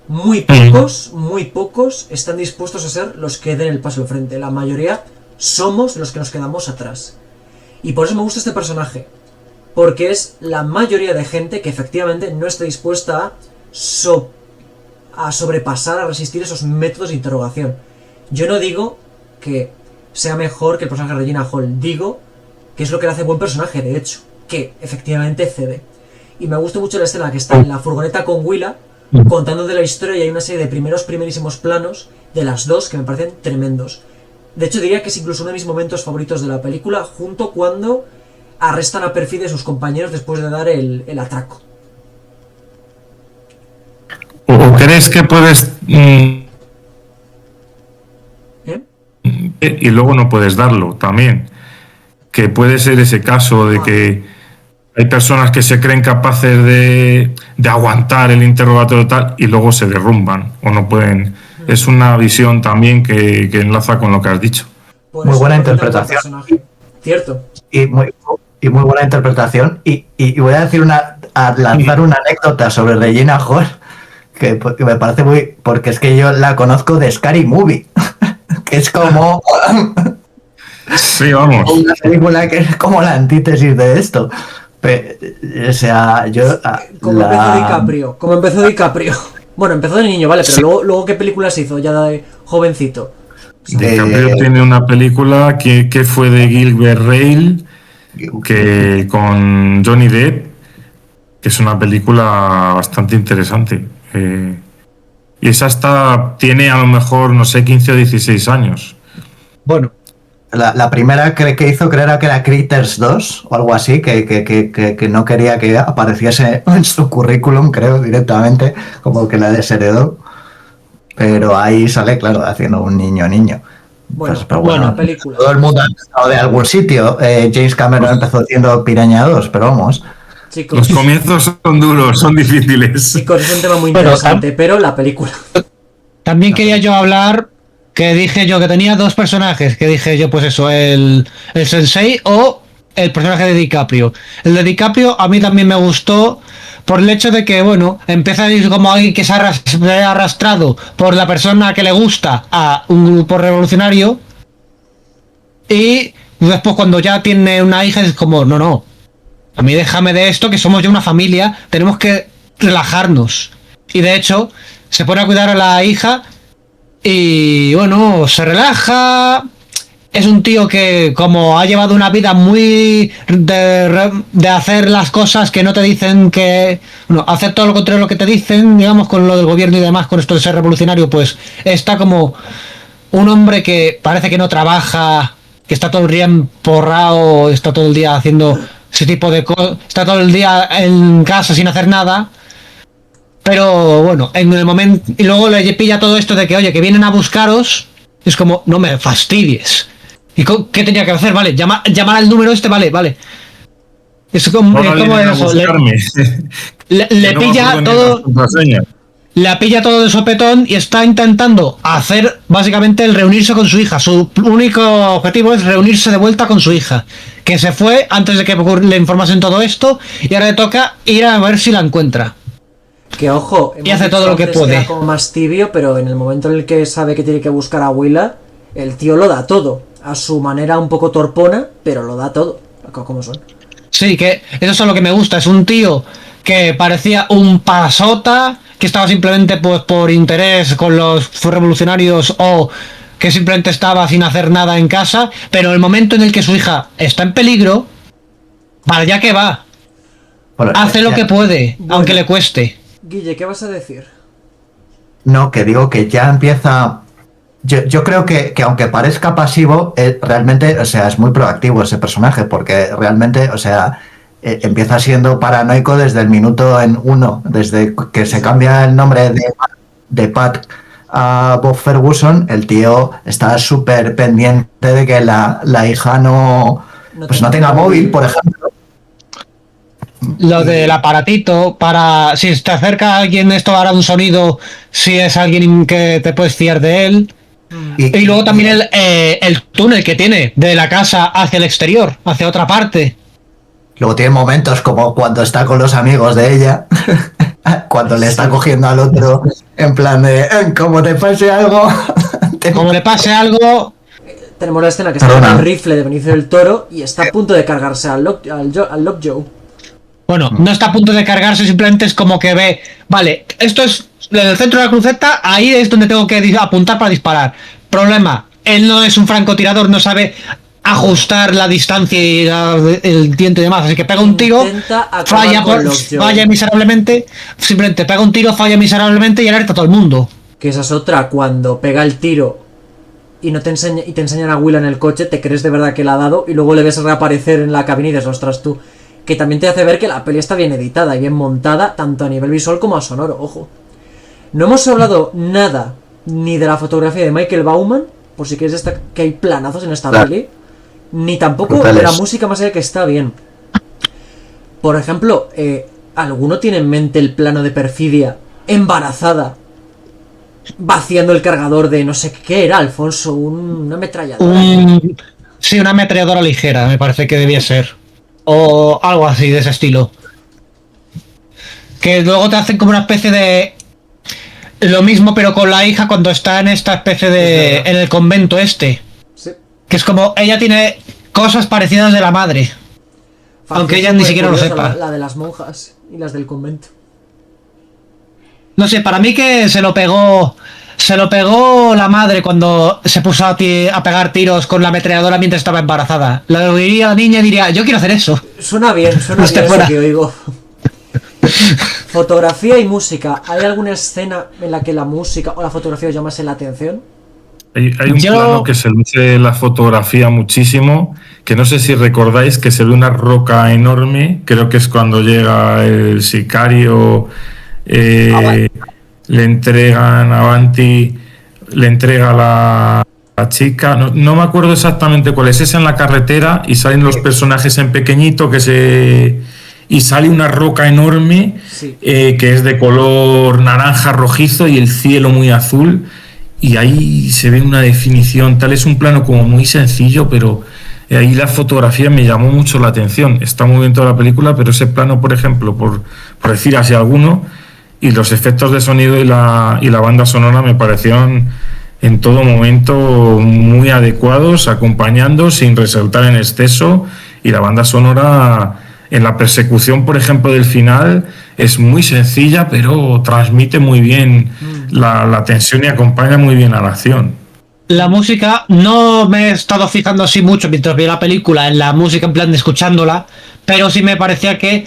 Muy pocos están dispuestos a ser los que den el paso al frente. La mayoría somos los que nos quedamos atrás. Y por eso me gusta este personaje. Porque es la mayoría de gente que efectivamente no está dispuesta a sobrepasar, a resistir esos métodos de interrogación. Yo no digo que sea mejor que el personaje de Regina Hall, digo que es lo que le hace buen personaje, de hecho, que efectivamente cede. Y me gusta mucho la escena que está en la furgoneta con Willa, contando de la historia, y hay una serie de primerísimos planos de las dos que me parecen tremendos. De hecho diría que es incluso uno de mis momentos favoritos de la película, junto cuando arrestan a Perfidia y sus compañeros después de dar el atraco. ¿O crees que puedes y luego no puedes darlo también? Que puede ser ese caso de que hay personas que se creen capaces de aguantar el interrogatorio tal y luego se derrumban o no pueden. Es una visión también que enlaza con lo que has dicho. Muy buena interpretación. Cierto. Y y muy buena interpretación. Y voy a decir lanzar una anécdota sobre Regina Hall, que me parece muy... Porque es que yo la conozco de Scary Movie, que es como... Sí, vamos. una película que es como la antítesis de esto. O sea, yo... Como empezó DiCaprio. Bueno, empezó de niño, vale, pero luego ¿qué películas hizo ya de jovencito? DiCaprio tiene una película que fue de Gilbert Ryle, que con Johnny Depp, que es una película bastante interesante. Y esa tiene a lo mejor, no sé, 15 o 16 años. Bueno, La primera que hizo creo que era Critters 2 o algo así, que no quería que apareciese en su currículum, creo, directamente, como que la desheredó. Pero ahí sale, claro, haciendo un niño. Bueno, Pero buena película. todo el mundo ha empezado de algún sitio. James Cameron empezó haciendo Piraña 2, pero vamos. Chicos, Los comienzos son duros, son difíciles. chicos, es un tema muy Pero, interesante, pero la película. también quería yo hablar que dije yo que tenía dos personajes, que dije yo pues eso, el Sensei o el personaje de DiCaprio. El de DiCaprio a mí también me gustó por el hecho de que, bueno, empieza a ir como alguien que se ha arrastrado por la persona que le gusta a un grupo revolucionario y después cuando ya tiene una hija es como, no, a mí déjame de esto, que somos ya una familia, tenemos que relajarnos. Y de hecho, se pone a cuidar a la hija y bueno, se relaja. Es un tío que como ha llevado una vida muy de hacer las cosas que no te dicen que... No, hacer todo lo contrario de lo que te dicen, digamos, con lo del gobierno y demás, con esto de ser revolucionario, pues está como un hombre que parece que no trabaja, que está todo el día emporrado, está todo el día haciendo ese tipo de cosas, está todo el día en casa sin hacer nada. Pero bueno, en el momento... Y luego le pilla todo esto de que, oye, que vienen a buscaros. Es como, no me fastidies. ¿Y qué tenía que hacer? Vale, llamar al número este, vale. Es como, Ahora ¿cómo vienen a es eso? buscarme. Le Que no me pilla acuerdo ni todo... la contraseña. La pilla todo de sopetón y está intentando hacer básicamente el reunirse con su hija. Su único objetivo es reunirse de vuelta con su hija, que se fue antes de que le informasen todo esto y ahora le toca ir a ver si la encuentra. Que ojo, Y hace todo lo que puede. Era como más tibio, pero en el momento en el que sabe que tiene que buscar a Willa, el tío lo da todo. A su manera un poco torpona, pero lo da todo. Como son. Sí, que eso es lo que me gusta. Es un tío que parecía un pasota, que estaba simplemente pues por interés con los revolucionarios o que simplemente estaba sin hacer nada en casa, pero en el momento en el que su hija está en peligro, para allá que va. Bueno, Hace lo que puede, Bueno. aunque le cueste. Guille, ¿qué vas a decir? No, que digo que ya empieza... Yo creo que aunque parezca pasivo, realmente, o sea, es muy proactivo ese personaje, porque realmente, o sea, empieza siendo paranoico desde el minuto en uno, desde que se cambia el nombre de Pat a Bob Ferguson, el tío está súper pendiente de que la hija no tenga móvil, por ejemplo. Lo del aparatito para si te acerca alguien esto hará un sonido si es alguien que te puedes fiar de él. Y luego también el túnel que tiene de la casa hacia el exterior, hacia otra parte. Luego tiene momentos como cuando está con los amigos de ella, cuando le está cogiendo al otro en plan de como te pase algo. Como le pase algo, Tenemos la escena que está con el rifle de Benicio del Toro y está a punto de cargarse al Lockjaw. bueno, no está a punto de cargarse, simplemente es como que ve, vale, esto es en el centro de la cruceta, ahí es donde tengo que apuntar para disparar. Problema, él no es un francotirador, no sabe ajustar la distancia y el tiento y demás, así que pega un tiro, falla miserablemente, simplemente pega un tiro, falla miserablemente y alerta a todo el mundo. Que esa es otra, cuando pega el tiro y no te enseñan a Willa en el coche, te crees de verdad que la ha dado y luego le ves reaparecer en la cabina y dices, ostras tú, que también te hace ver que la peli está bien editada y bien montada, tanto a nivel visual como a sonoro, ojo. No hemos hablado nada ni de la fotografía de Michael Bauman, por si quieres destacar que hay planazos en esta peli, ni tampoco de la música, más allá que está bien. Por ejemplo, ¿alguno tiene en mente el plano de Perfidia embarazada vaciando el cargador de no sé qué era, Alfonso? Una ametralladora. Sí, una ametralladora ligera, me parece que debía ser. o algo así de ese estilo. Que luego te hacen como una especie de lo mismo pero con la hija cuando está en esta especie de en el convento este, Sí. que es como ella tiene cosas parecidas de la madre, aunque ella ni siquiera lo sepa. La de las monjas y las del convento. No sé, para mí que se lo pegó la madre cuando se puso a pegar tiros con la ametralladora mientras estaba embarazada. Lo diría la niña y diría, yo quiero hacer eso. Suena bien Hasta eso fuera. que oigo. Fotografía y música. ¿Hay alguna escena en la que la música o la fotografía os llamase la atención? Hay un plano que se luce la fotografía muchísimo, que no sé si recordáis que se ve una roca enorme, creo que es cuando llega el sicario, le entregan a Avanti, le entrega la chica, no me acuerdo exactamente cuál es en la carretera y salen los personajes en pequeñito y sale una roca enorme, Sí. que es de color naranja rojizo y el cielo muy azul, y ahí se ve una definición tal, es un plano como muy sencillo, pero ahí la fotografía me llamó mucho la atención. Está muy bien toda la película, pero ese plano, por ejemplo, por decir así alguno, y los efectos de sonido y la banda sonora me parecieron en todo momento muy adecuados, acompañando sin resaltar en exceso, y la banda sonora en la persecución, por ejemplo, del final es muy sencilla, pero transmite muy bien la tensión y acompaña muy bien a la acción. La música, no me he estado fijando así mucho mientras veía la película en la música en plan de escuchándola, pero sí me parecía que,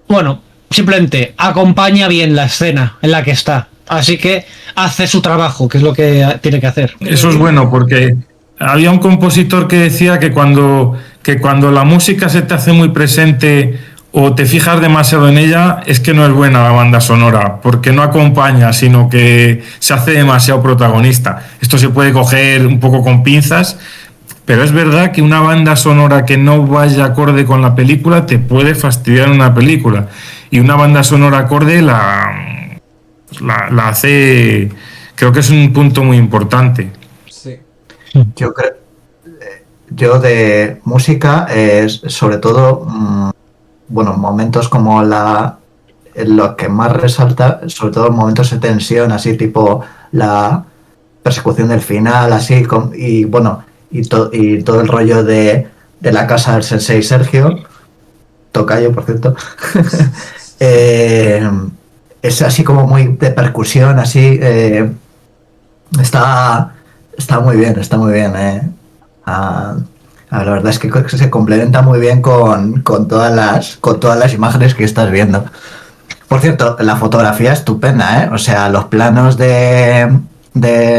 bueno, simplemente acompaña bien la escena en la que está. Así que hace su trabajo, que es lo que tiene que hacer. Eso es bueno, porque había un compositor que decía que cuando la música se te hace muy presente o te fijas demasiado en ella, es que no es buena la banda sonora, porque no acompaña, sino que se hace demasiado protagonista. Esto se puede coger un poco con pinzas, pero es verdad que una banda sonora que no vaya acorde con la película te puede fastidiar una película. Y una banda sonora acorde la hace... Creo que es un punto muy importante. Sí. Yo de música, sobre todo, bueno, momentos como lo que más resalta, sobre todo momentos de tensión, así tipo la persecución del final, así, y bueno, y todo el rollo de la casa del Sensei Sergio, tocayo, por cierto, es así como muy de percusión, así, está muy bien, la verdad es que se complementa muy bien con todas las imágenes que estás viendo. Por cierto, la fotografía es estupenda, ¿eh? O sea, los planos de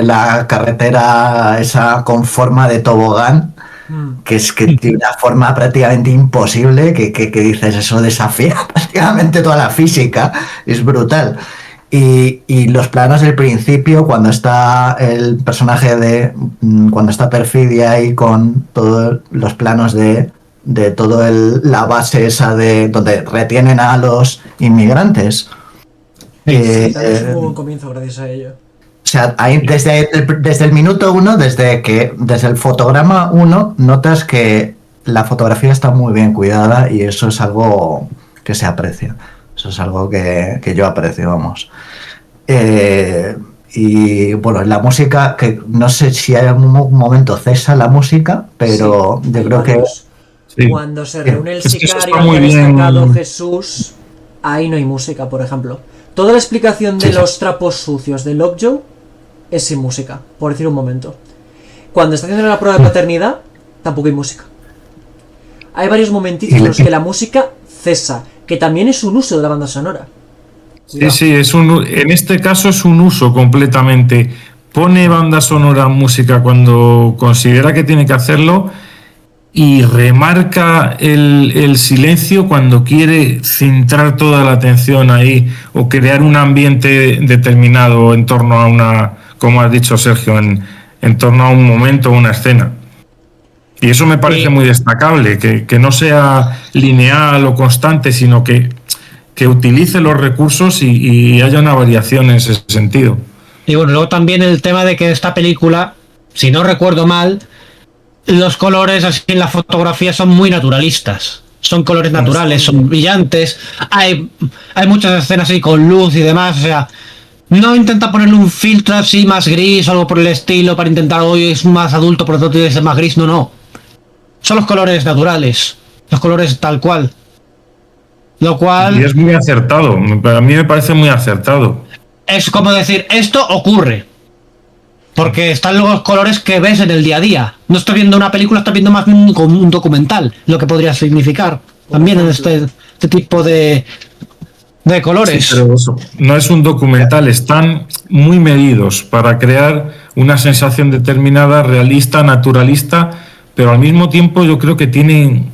la carretera esa con forma de tobogán, que tiene una forma prácticamente imposible, que dices, eso desafía prácticamente toda la física, es brutal. Y los planos del principio, cuando está el personaje cuando está Perfidia ahí con todos los planos de toda la base esa de donde retienen a los inmigrantes. Es un muy buen comienzo gracias a ello. O sea, ahí desde el minuto 1, desde el fotograma 1, notas que la fotografía está muy bien cuidada y eso es algo que se aprecia. Eso es algo que yo aprecio, vamos. Y bueno, la música, que no sé si hay algún momento cesa la música, pero Sí, yo hay creo varios. Sí. Cuando se reúne el Es que eso sicario está muy que ha bien. destacado Jesús, ahí no hay música, por ejemplo. Toda la explicación de Sí, sí. los trapos sucios de Lockjaw es sin música, por decir un momento. Cuando está haciendo la prueba de paternidad, tampoco hay música. Hay varios momentitos en los que la música cesa, que también es un uso de la banda sonora. Sí, sí, en este caso es un uso completamente. Pone banda sonora, música cuando considera que tiene que hacerlo y remarca el silencio cuando quiere centrar toda la atención ahí o crear un ambiente determinado en torno a una, como has dicho Sergio, en torno a un momento o una escena. Y eso me parece muy destacable, que no sea lineal o constante, sino que utilice los recursos y haya una variación en ese sentido. Y bueno, luego también el tema de que esta película, si no recuerdo mal, los colores así en la fotografía son muy naturalistas. Son colores naturales, son brillantes. Hay muchas escenas así con luz y demás. O sea, no intenta ponerle un filtro así más gris o algo por el estilo para intentar hoy es más adulto, por lo tanto tiene que ser más gris. No, no. Son los colores naturales. Los colores tal cual. Lo cual... Y es muy acertado. A mí me parece muy acertado. Es como decir, esto ocurre. Porque están los colores que ves en el día a día. No estás viendo una película, estás viendo más un documental. Lo que podría significar también en este tipo de colores. Sí, pero eso no es un documental, están muy medidos para crear una sensación determinada, realista, naturalista, pero al mismo tiempo yo creo que tiene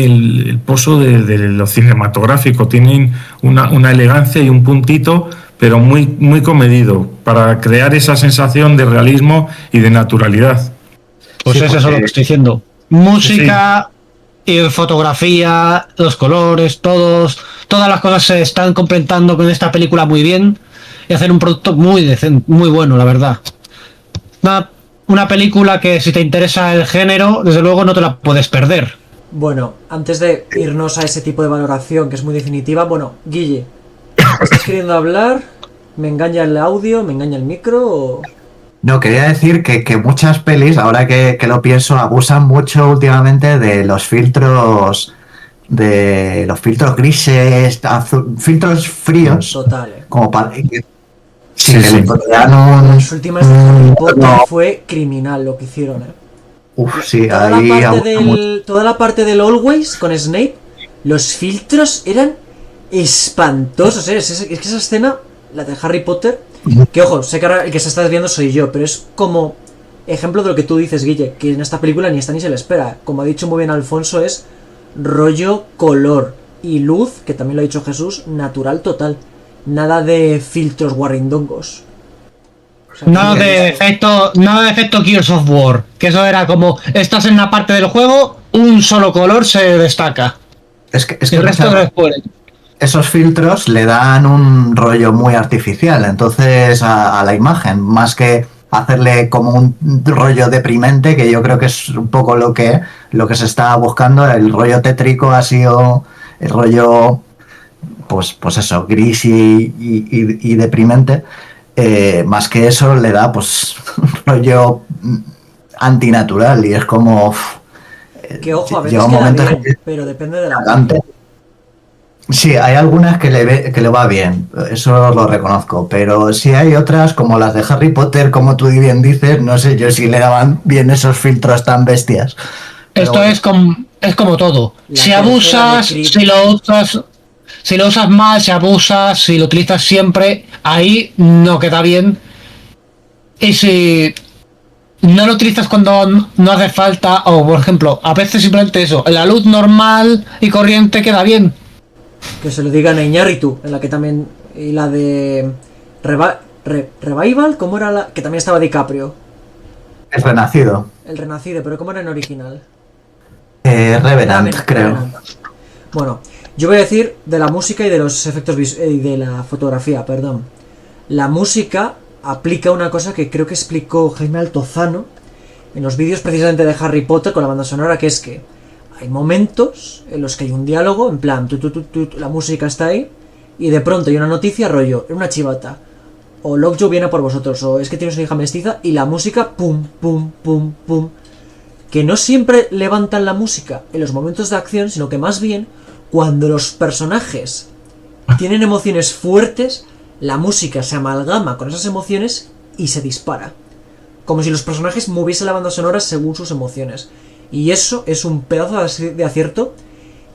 el pozo de lo cinematográfico, tienen una elegancia y un puntito, pero muy, muy comedido, para crear esa sensación de realismo y de naturalidad. Pues Sí, eso es lo que estoy diciendo. Música y fotografía, los colores, todas las cosas se están complementando con esta película muy bien y hacer un producto muy decente, muy bueno, la verdad. Una película que si te interesa el género, desde luego no te la puedes perder. Bueno, antes de irnos a ese tipo de valoración que es muy definitiva, bueno, Guille, ¿estás queriendo hablar? ¿Me engaña el audio? ¿Me engaña el micro? ¿O...? No, quería decir que muchas pelis, ahora que lo pienso, abusan mucho últimamente de los filtros grises, filtros fríos, Total, como para que Sí, que sí. le dan un... Las últimas de Harry Potter fue criminal lo que hicieron, Uf, sí, Toda ahí la parte abusan mucho. toda la parte del Always con Snape, los filtros eran espantosos, es que esa escena, la de Harry Potter, que ojo, sé que ahora el que se está desviando soy yo, pero es como ejemplo de lo que tú dices, Guille, que en esta película ni está ni se le espera. Como ha dicho muy bien Alfonso, es rollo color y luz, que también lo ha dicho Jesús, natural total. Nada de filtros guarrindongos. O sea, Nada de efecto Gears of War, que eso era como, estás en una parte del juego, un solo color se destaca. Es que El resto muchas- después. esos filtros le dan un rollo muy artificial, entonces a la imagen, más que hacerle como un rollo deprimente, que yo creo que es un poco lo que se está buscando. El rollo tétrico ha sido el rollo, pues eso, gris y deprimente. Más que eso le da pues un rollo antinatural y es como que ojo, a veces llega un queda momento bien, que pero depende de la cagante. Sí, hay algunas que le va bien, eso lo reconozco, pero sí hay otras como las de Harry Potter, como tú bien dices, no sé yo si le daban bien esos filtros tan bestias. Pero Esto bueno. es como todo. La Si tercera abusas, de Creed. si lo usas mal, si abusas, si lo utilizas siempre, ahí no queda bien. Y si no lo utilizas cuando no hace falta, o por ejemplo, a veces simplemente eso, la luz normal y corriente queda bien. Que se lo digan a Iñárritu, en la que también... Y la de... Revival, ¿cómo era la...? Que también estaba DiCaprio. El Renacido, El Renacido, pero ¿cómo era en original? Revenant, creo. Revenant. Bueno, yo voy a decir de la música y de los efectos y de la fotografía, perdón. La música aplica una cosa que creo que explicó Jaime Altozano en los vídeos precisamente de Harry Potter con la banda sonora, que es que hay momentos en los que hay un diálogo, en plan, la música está ahí, y de pronto hay una noticia, rollo, en una chivata, o Lockjaw viene a por vosotros, o es que tienes una hija mestiza, y la música, pum, pum, pum, pum, que no siempre levantan la música en los momentos de acción, sino que más bien, cuando los personajes tienen emociones fuertes, la música se amalgama con esas emociones y se dispara. Como si los personajes moviesen la banda sonora según sus emociones. Y eso es un pedazo de acierto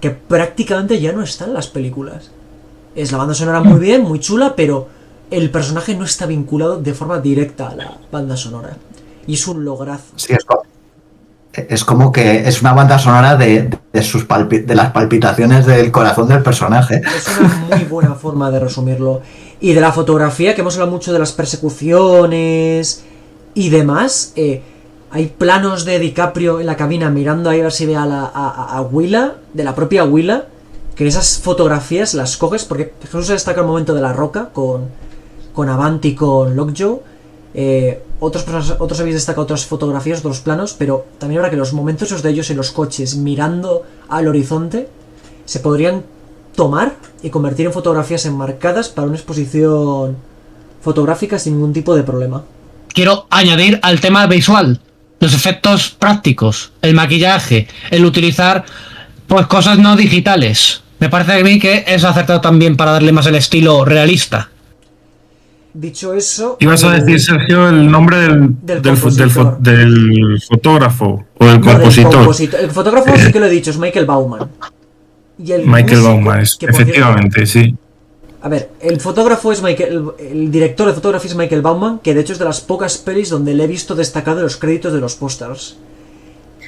que prácticamente ya no está en las películas. Es la banda sonora muy bien, muy chula, pero el personaje no está vinculado de forma directa a la banda sonora. Y es un lograzo. Sí, es como que es una banda sonora de las palpitaciones del corazón del personaje. Es una muy buena forma de resumirlo. Y de la fotografía, que hemos hablado mucho de las persecuciones y demás. Hay planos de DiCaprio en la cabina mirando ahí a ver si ve a Willa, de la propia Willa, que esas fotografías las coges, porque Jesús se destaca el momento de la roca con Avanti y con Lockjaw, Otros habéis destacado otras fotografías, otros planos, pero también habrá que los momentos esos de ellos en los coches mirando al horizonte se podrían tomar y convertir en fotografías enmarcadas para una exposición fotográfica sin ningún tipo de problema. Quiero añadir al tema visual, los efectos prácticos, el maquillaje, el utilizar pues cosas no digitales. Me parece a mí que es acertado también para darle más el estilo realista. Dicho eso... Ibas a decir, Sergio, el nombre del fotógrafo o el compositor. El fotógrafo sí que lo he dicho, es Michael Bauman. Y el Michael músico, Bauman, efectivamente, sí. A ver, el fotógrafo es el director de fotografía es Michael Bauman, que de hecho es de las pocas pelis donde le he visto destacado en los créditos de los pósters.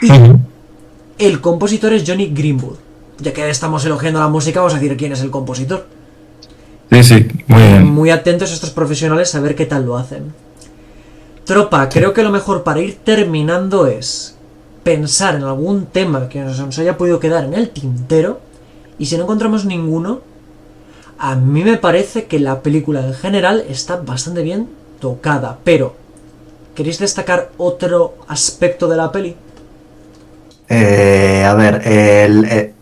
Y el compositor es Johnny Greenwood. Ya que estamos elogiando la música, vamos a decir quién es el compositor. Sí, muy bien. Muy atentos a estos profesionales a ver qué tal lo hacen. Tropa, creo que lo mejor para ir terminando es pensar en algún tema que nos haya podido quedar en el tintero, y si no encontramos ninguno, a mí me parece que la película en general está bastante bien tocada, pero ¿queréis destacar otro aspecto de la peli? A ver,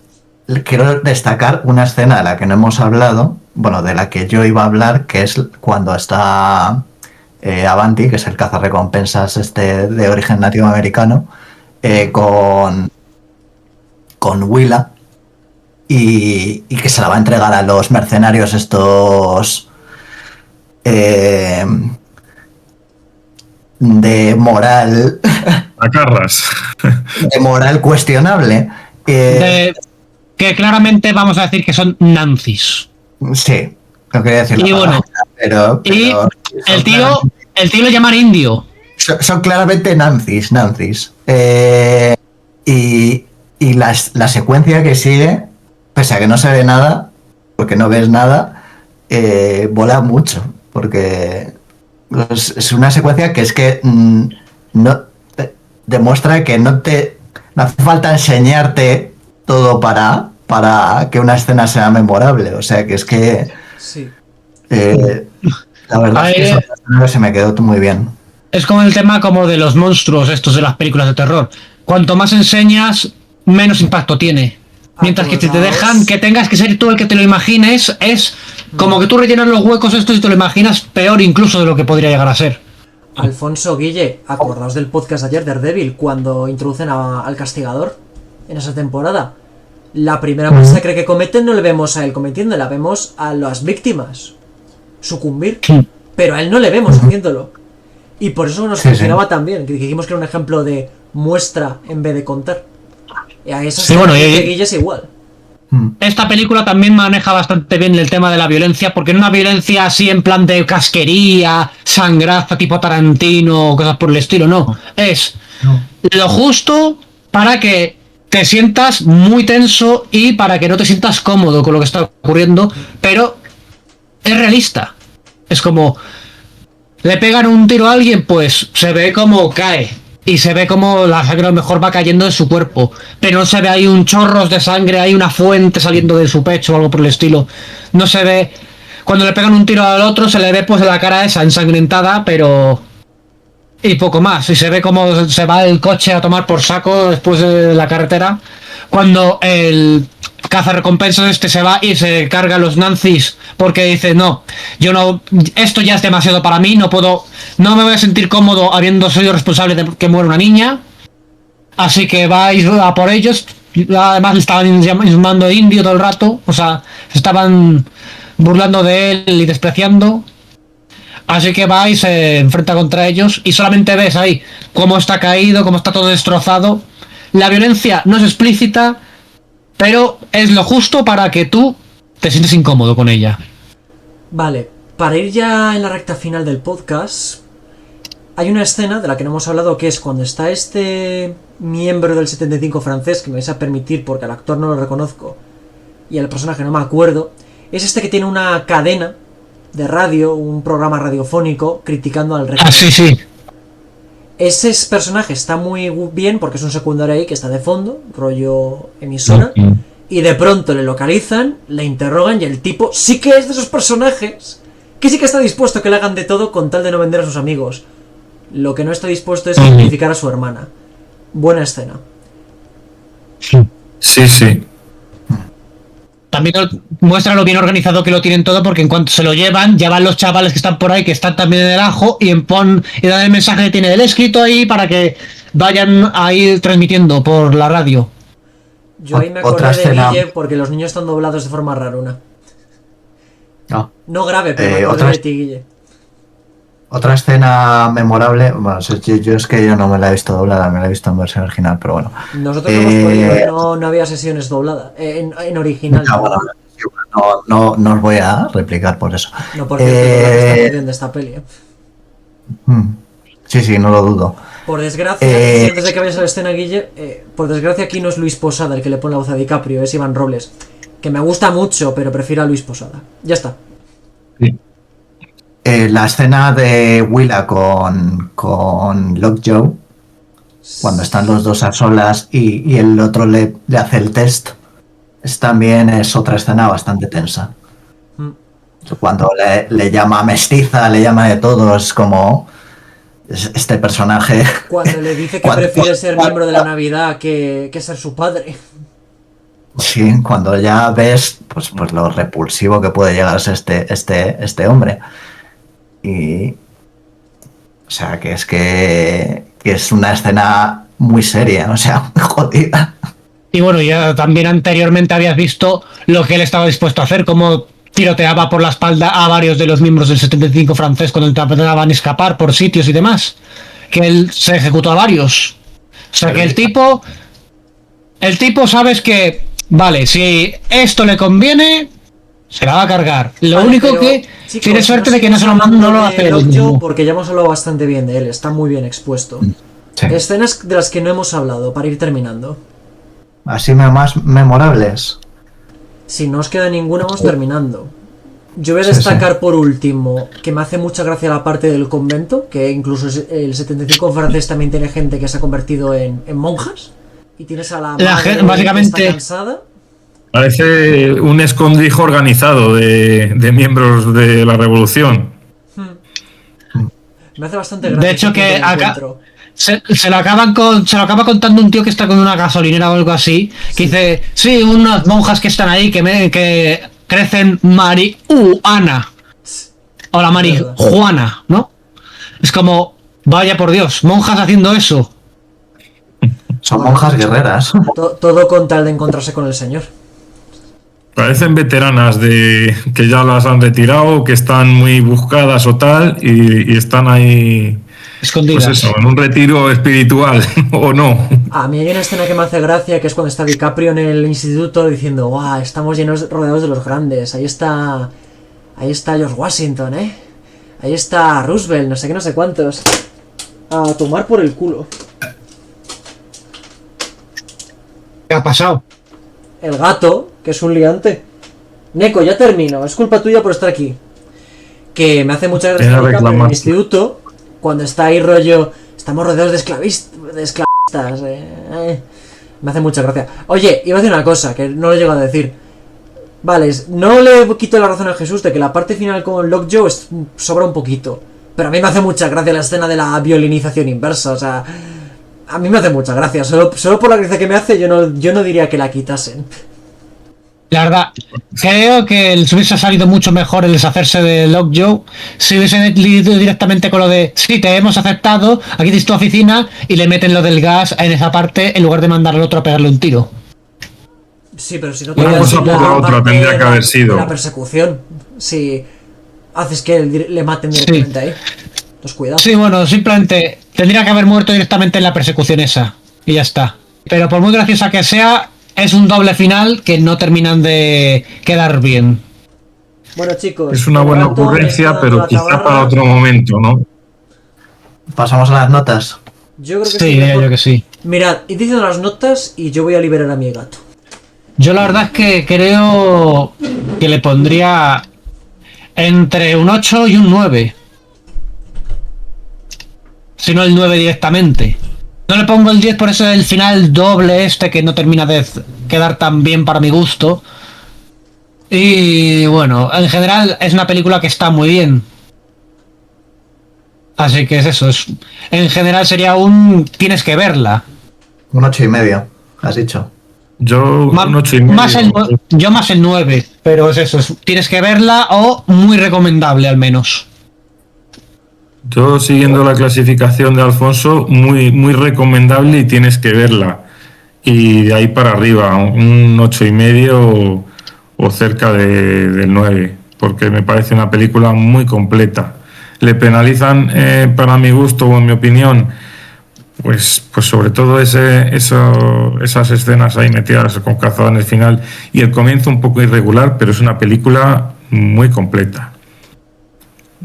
quiero destacar una escena de la que no hemos hablado, bueno, de la que yo iba a hablar, que es cuando está Avanti, que es el cazarrecompensas de origen nativo americano, con Willa, y que se la va a entregar a los mercenarios estos de moral Acarras. de moral cuestionable, Que claramente vamos a decir que son Nancy's. sí, no quería decir Y bueno, pero y el tío le llaman indio. son claramente Nancy's. Y la secuencia que sigue, pese a que no se ve nada, porque no ves nada, mola mucho, porque es una secuencia que es que no demuestra que no hace falta enseñarte todo para que una escena sea memorable. O sea, que es que Sí. la verdad es que esa escena se me quedó muy bien. Es como el tema como de los monstruos estos de las películas de terror. Cuanto más enseñas, menos impacto tiene. Mientras que si te dejan que tengas que ser tú el que te lo imagines, es como que tú rellenas los huecos estos y te lo imaginas peor incluso de lo que podría llegar a ser. Alfonso, Guille, acordaos del podcast de ayer, Daredevil, cuando introducen al castigador en esa temporada. La primera masacre que cometen no le vemos a él cometiendo, la vemos a las víctimas sucumbir, pero a él no le vemos haciéndolo. Y por eso nos funcionaba tan bien, que dijimos que era un ejemplo de muestra en vez de contar. Y a eso Guille es igual. Esta película también maneja bastante bien el tema de la violencia, porque no una violencia así en plan de casquería, sangraza tipo Tarantino o cosas por el estilo, no. Es lo justo para que te sientas muy tenso y para que no te sientas cómodo con lo que está ocurriendo, pero es realista. Es como, le pegan un tiro a alguien, pues se ve como cae. Y se ve como la sangre a lo mejor va cayendo de su cuerpo. Pero no se ve ahí un chorro de sangre, hay una fuente saliendo de su pecho o algo por el estilo. No se ve... Cuando le pegan un tiro al otro se le ve pues la cara esa ensangrentada, pero... Y poco más. Y se ve como se va el coche a tomar por saco después de la carretera. Cuando el cazarrecompensas se va y se carga a los Nancy's porque dice, no, yo no, esto ya es demasiado para mí, no me voy a sentir cómodo habiendo sido responsable de que muera una niña, así que vais a por ellos. Además le estaban llamando indio todo el rato, o sea, se estaban burlando de él y despreciando, así que va y se enfrenta contra ellos y solamente ves ahí cómo está caído, cómo está todo destrozado. La violencia no es explícita, pero es lo justo para que tú te sientes incómodo con ella. Vale, para ir ya en la recta final del podcast, hay una escena de la que no hemos hablado, que es cuando está este miembro del 75 francés, que me vais a permitir porque al actor no lo reconozco y al personaje no me acuerdo, es este que tiene una cadena de radio, un programa radiofónico criticando al régimen. Sí. Ese personaje está muy bien porque es un secundario ahí que está de fondo, rollo emisora, y de pronto le localizan, le interrogan y el tipo sí que es de esos personajes que sí que está dispuesto a que le hagan de todo con tal de no vender a sus amigos. Lo que no está dispuesto es a sacrificar a su hermana. Buena escena. Sí, sí. También muestra lo bien organizado que lo tienen todo, porque en cuanto se lo llevan, ya van los chavales que están por ahí, que están también en el ajo, y y dan el mensaje que tiene él escrito ahí para que vayan a ir transmitiendo por la radio. Yo ahí me Otra acordé de escena. Guille porque los niños están doblados de forma raruna. No. No grave, pero me acordé otra- de ti, Guille. Otra escena memorable, bueno, yo es que yo no me la he visto doblada, me la he visto en versión original, pero bueno. Nosotros no hemos podido, no había sesiones dobladas, en original. No, bueno, no os voy a replicar por eso. No, por cierto, está muy bien de esta peli. Sí, no lo dudo. Por desgracia, antes de que vayas a la escena, Guille, por desgracia aquí no es Luis Posada el que le pone la voz a DiCaprio, es Iván Robles. Que me gusta mucho, pero prefiero a Luis Posada. Ya está. Sí. La escena de Willa con Lockjaw, cuando están los dos a solas y el otro le hace el test, también es otra escena bastante tensa. Cuando le llama mestiza, le llama de todo, es como este personaje. Cuando le dice que prefiere ser miembro de la Navidad que ser su padre. Sí, cuando ya ves pues lo repulsivo que puede llegar a ser este hombre. Y o sea, que es una escena muy seria, o sea, muy jodida. Y bueno, ya también anteriormente habías visto lo que él estaba dispuesto a hacer, como tiroteaba por la espalda a varios de los miembros del 75 francés cuando intentaban escapar por sitios y demás. Que él se ejecutó a varios. O sea, que el tipo sabes que, vale, si esto le conviene, se la va a cargar. Lo Vale, único pero, que chicos, tiene suerte de que no sigamos no hablando lo de hace él Lockjaw mismo. porque ya hemos hablado bastante bien de él, está muy bien expuesto. Sí. Escenas de las que no hemos hablado, para ir terminando. Así más memorables. Si no os queda ninguna, vamos terminando. Yo voy a Sí, destacar por último que me hace mucha gracia la parte del convento, que incluso el 75 francés también tiene gente que se ha convertido en monjas. Y tienes a la madre gente, que básicamente, está cansada. Parece un escondrijo organizado de miembros de la revolución. Me hace bastante gracia. De hecho, ese punto que de acá encuentro. se lo acaba contando un tío que está con una gasolinera o algo así, que dice, sí, unas monjas que están ahí que crecen marihuana. O la marihuana, ¿no? Es como, vaya por Dios, monjas haciendo eso. Son monjas guerreras. Todo con tal de encontrarse con el señor. Parecen veteranas que ya las han retirado, que están muy buscadas o tal, y están ahí, Escondidas. pues eso, en un retiro espiritual, o no. A mí hay una escena que me hace gracia, que es cuando está DiCaprio en el instituto diciendo, guau, estamos rodeados de los grandes, ahí está George Washington, ahí está Roosevelt, no sé qué, no sé cuántos. A tomar por el culo. ¿Qué ha pasado? El gato, que es un liante. Neko, ya termino, es culpa tuya por estar aquí. Que me hace mucha gracia DiCaprio en el instituto, cuando está ahí rollo, estamos rodeados de esclavistas. Me hace mucha gracia. Oye, iba a decir una cosa, que no lo he llegado a decir. Vale, no le quito la razón a Jesús de que la parte final con Lockjaw sobra un poquito. Pero a mí me hace mucha gracia la escena de la violinización inversa, o sea... A mí me hace mucha gracia, solo por la gracia que me hace yo no diría que la quitasen. La verdad, creo que les hubiese salido mucho mejor el deshacerse de Lockjaw si hubiesen ido directamente con lo de sí, te hemos aceptado, aquí tienes tu oficina, y le meten lo del gas en esa parte en lugar de mandar al otro a pegarle un tiro. Sí, pero si no Una cosa por la otra tendría que haber sido. La persecución, si haces que le maten directamente ahí. Entonces cuidado. Sí, bueno, simplemente tendría que haber muerto directamente en la persecución esa. Y ya está. Pero por muy graciosa que sea, es un doble final que no terminan de quedar bien. Bueno, chicos. Es una buena ocurrencia, pero quizá para otro momento, ¿no? Pasamos a las notas. Yo creo que sí. Diría yo que sí. Mirad, id diciendo las notas y yo voy a liberar a mi gato. Yo la verdad es que creo que le pondría entre un 8 y un 9. Si no el 9 directamente. No le pongo el 10 por eso el final doble que no termina de quedar tan bien para mi gusto. Y bueno, en general es una película que está muy bien. Así que es eso. En general sería tienes que verla. Un 8,5, has dicho. Yo Ma- un 8,5. yo más el 9, pero es eso. Tienes que verla o muy recomendable al menos. Yo siguiendo la clasificación de Alfonso, muy, muy recomendable y tienes que verla. Y de ahí para arriba, un 8,5 o cerca del 9, porque me parece una película muy completa. Le penalizan, para mi gusto o en mi opinión, pues sobre todo esas escenas ahí metidas con cazador en el final y el comienzo un poco irregular, pero es una película muy completa.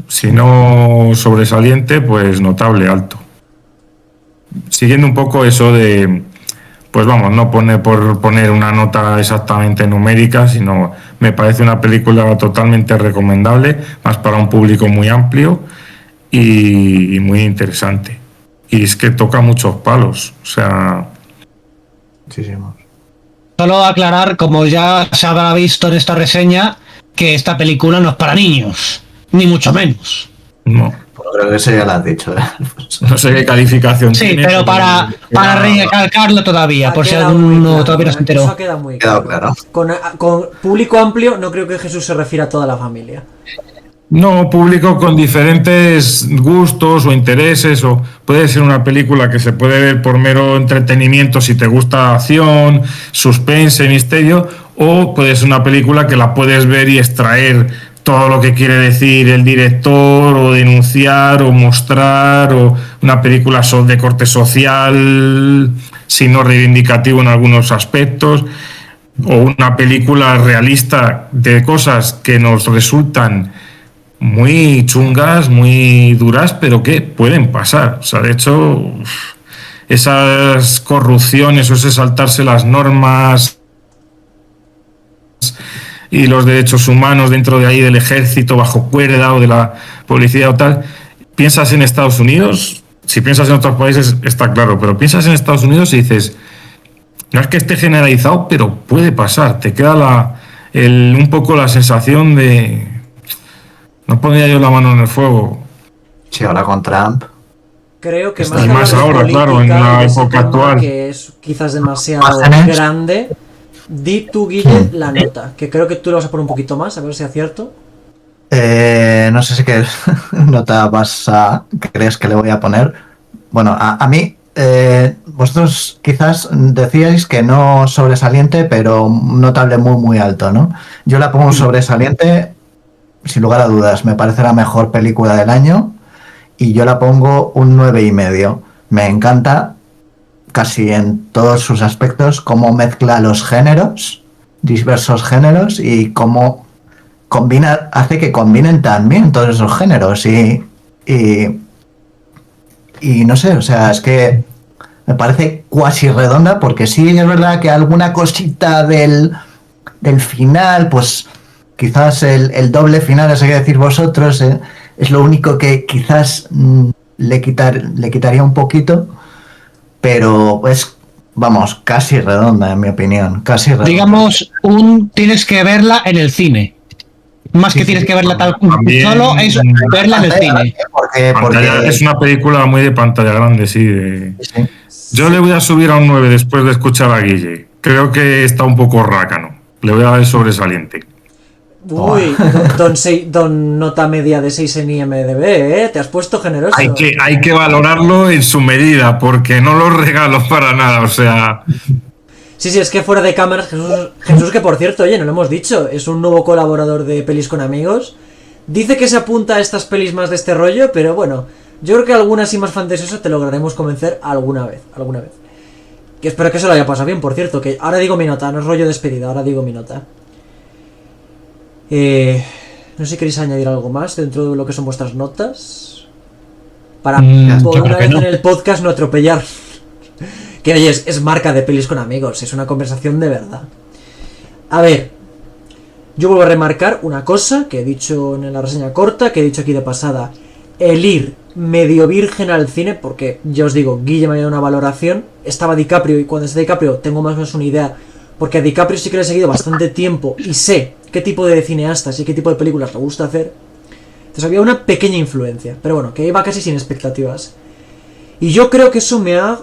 Si no sobresaliente, pues notable, alto. Siguiendo un poco eso de, pues vamos, no por poner una nota exactamente numérica, sino me parece una película totalmente recomendable, más para un público muy amplio y muy interesante. Y es que toca muchos palos, o sea... Muchísimos. Solo aclarar, como ya se habrá visto en esta reseña, que esta película no es para niños, ni mucho menos. No, Pues creo que eso ya lo has dicho. no sé qué calificación Sí, tiene. pero para recalcarlo todavía, Ha por si quedado muy alguno claro, todavía no se enteró. Eso ha quedado muy Quedado claro. claro. Con público amplio no creo que Jesús se refiera a toda la familia. No, público con diferentes gustos o intereses, o puede ser una película que se puede ver por mero entretenimiento si te gusta acción, suspense, misterio, o puede ser una película que la puedes ver y extraer todo lo que quiere decir el director, o denunciar, o mostrar, o una película de corte social, si no reivindicativo en algunos aspectos, o una película realista de cosas que nos resultan muy chungas, muy duras, pero que pueden pasar. O sea, de hecho, esas corrupciones o ese saltarse las normas y los derechos humanos dentro de ahí del ejército bajo cuerda o de la policía o tal, piensas en Estados Unidos, si piensas en otros países está claro, pero piensas en Estados Unidos y dices, no es que esté generalizado, pero puede pasar, te queda un poco la sensación de... No pondría yo la mano en el fuego. Sí, ahora con Trump. Creo que Y más, más ahora, política, claro, en la de ese época tema actual. que es quizás demasiado Imágenes. grande. Di tú, Guille, la nota, que creo que tú lo vas a poner un poquito más, a ver si acierto. No sé si qué nota crees que le voy a poner. Bueno, a mí, vosotros quizás decíais que no sobresaliente, pero notable muy, muy alto, ¿no? Yo la pongo sobresaliente, sin lugar a dudas. Me parece la mejor película del año y yo la pongo un 9,5. Me encanta casi en todos sus aspectos cómo mezcla los géneros, diversos géneros, y cómo hace que combinen también todos esos géneros y no sé, o sea, es que me parece cuasi redonda, porque sí es verdad que alguna cosita del final, pues quizás el doble final, ese que decís vosotros, es lo único que quizás le quitaría un poquito, pero es, vamos, casi redonda en mi opinión, casi redonda. Digamos, tienes que verla en el cine. Más Sí, que sí, tienes sí, que verla tal también- solo es verla en el cine. Pantalla- es una película muy de pantalla grande, sí. Sí. Yo le voy a subir a un 9 después de escuchar a Guille. Creo que está un poco rácano. Le voy a dar el sobresaliente. Uy, don nota media de 6 en IMDB, ¿eh? Te has puesto generoso. Hay que valorarlo en su medida, porque no lo regalo para nada. O sea, Sí, es que fuera de cámaras, Jesús, que por cierto, oye, no lo hemos dicho, es un nuevo colaborador de Pelis con Amigos. Dice que se apunta a estas pelis más de este rollo, pero bueno, yo creo que alguna así más fantasiosa te lograremos convencer alguna vez. Que espero que se lo haya pasado bien, por cierto, que ahora digo mi nota, no es rollo despedida, ahora digo mi nota. No sé si queréis añadir algo más dentro de lo que son vuestras notas. Para por yo una creo que vez no. en el podcast no atropellar. Que oye, es marca de Pelis con Amigos, es una conversación de verdad. A ver, yo vuelvo a remarcar una cosa que he dicho en la reseña corta, que he dicho aquí de pasada. El ir medio virgen al cine, porque ya os digo, Guille me ha dado una valoración. Estaba DiCaprio y cuando está DiCaprio tengo más o menos una idea, porque a DiCaprio sí que le he seguido bastante tiempo y sé qué tipo de cineastas y qué tipo de películas le gusta hacer. Entonces había una pequeña influencia, pero bueno, que iba casi sin expectativas. Y yo creo que eso me ha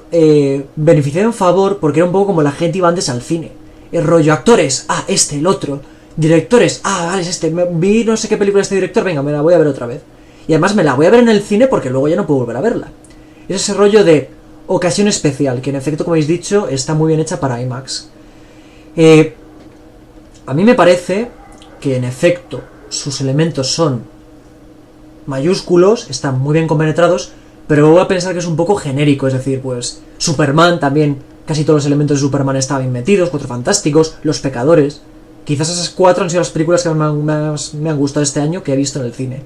beneficiado en favor, porque era un poco como la gente iba antes al cine. El rollo, actores, el otro. Directores, vale, es este. Vi no sé qué película de este director, venga, me la voy a ver otra vez. Y además me la voy a ver en el cine porque luego ya no puedo volver a verla. Es ese rollo de ocasión especial, que en efecto, como habéis dicho, está muy bien hecha para IMAX. A mí me parece que en efecto sus elementos son mayúsculos, están muy bien compenetrados, pero voy a pensar que es un poco genérico, es decir, pues Superman también, casi todos los elementos de Superman estaban bien metidos, Cuatro Fantásticos, Los Pecadores. Quizás esas 4 han sido las películas que más me han gustado este año que he visto en el cine.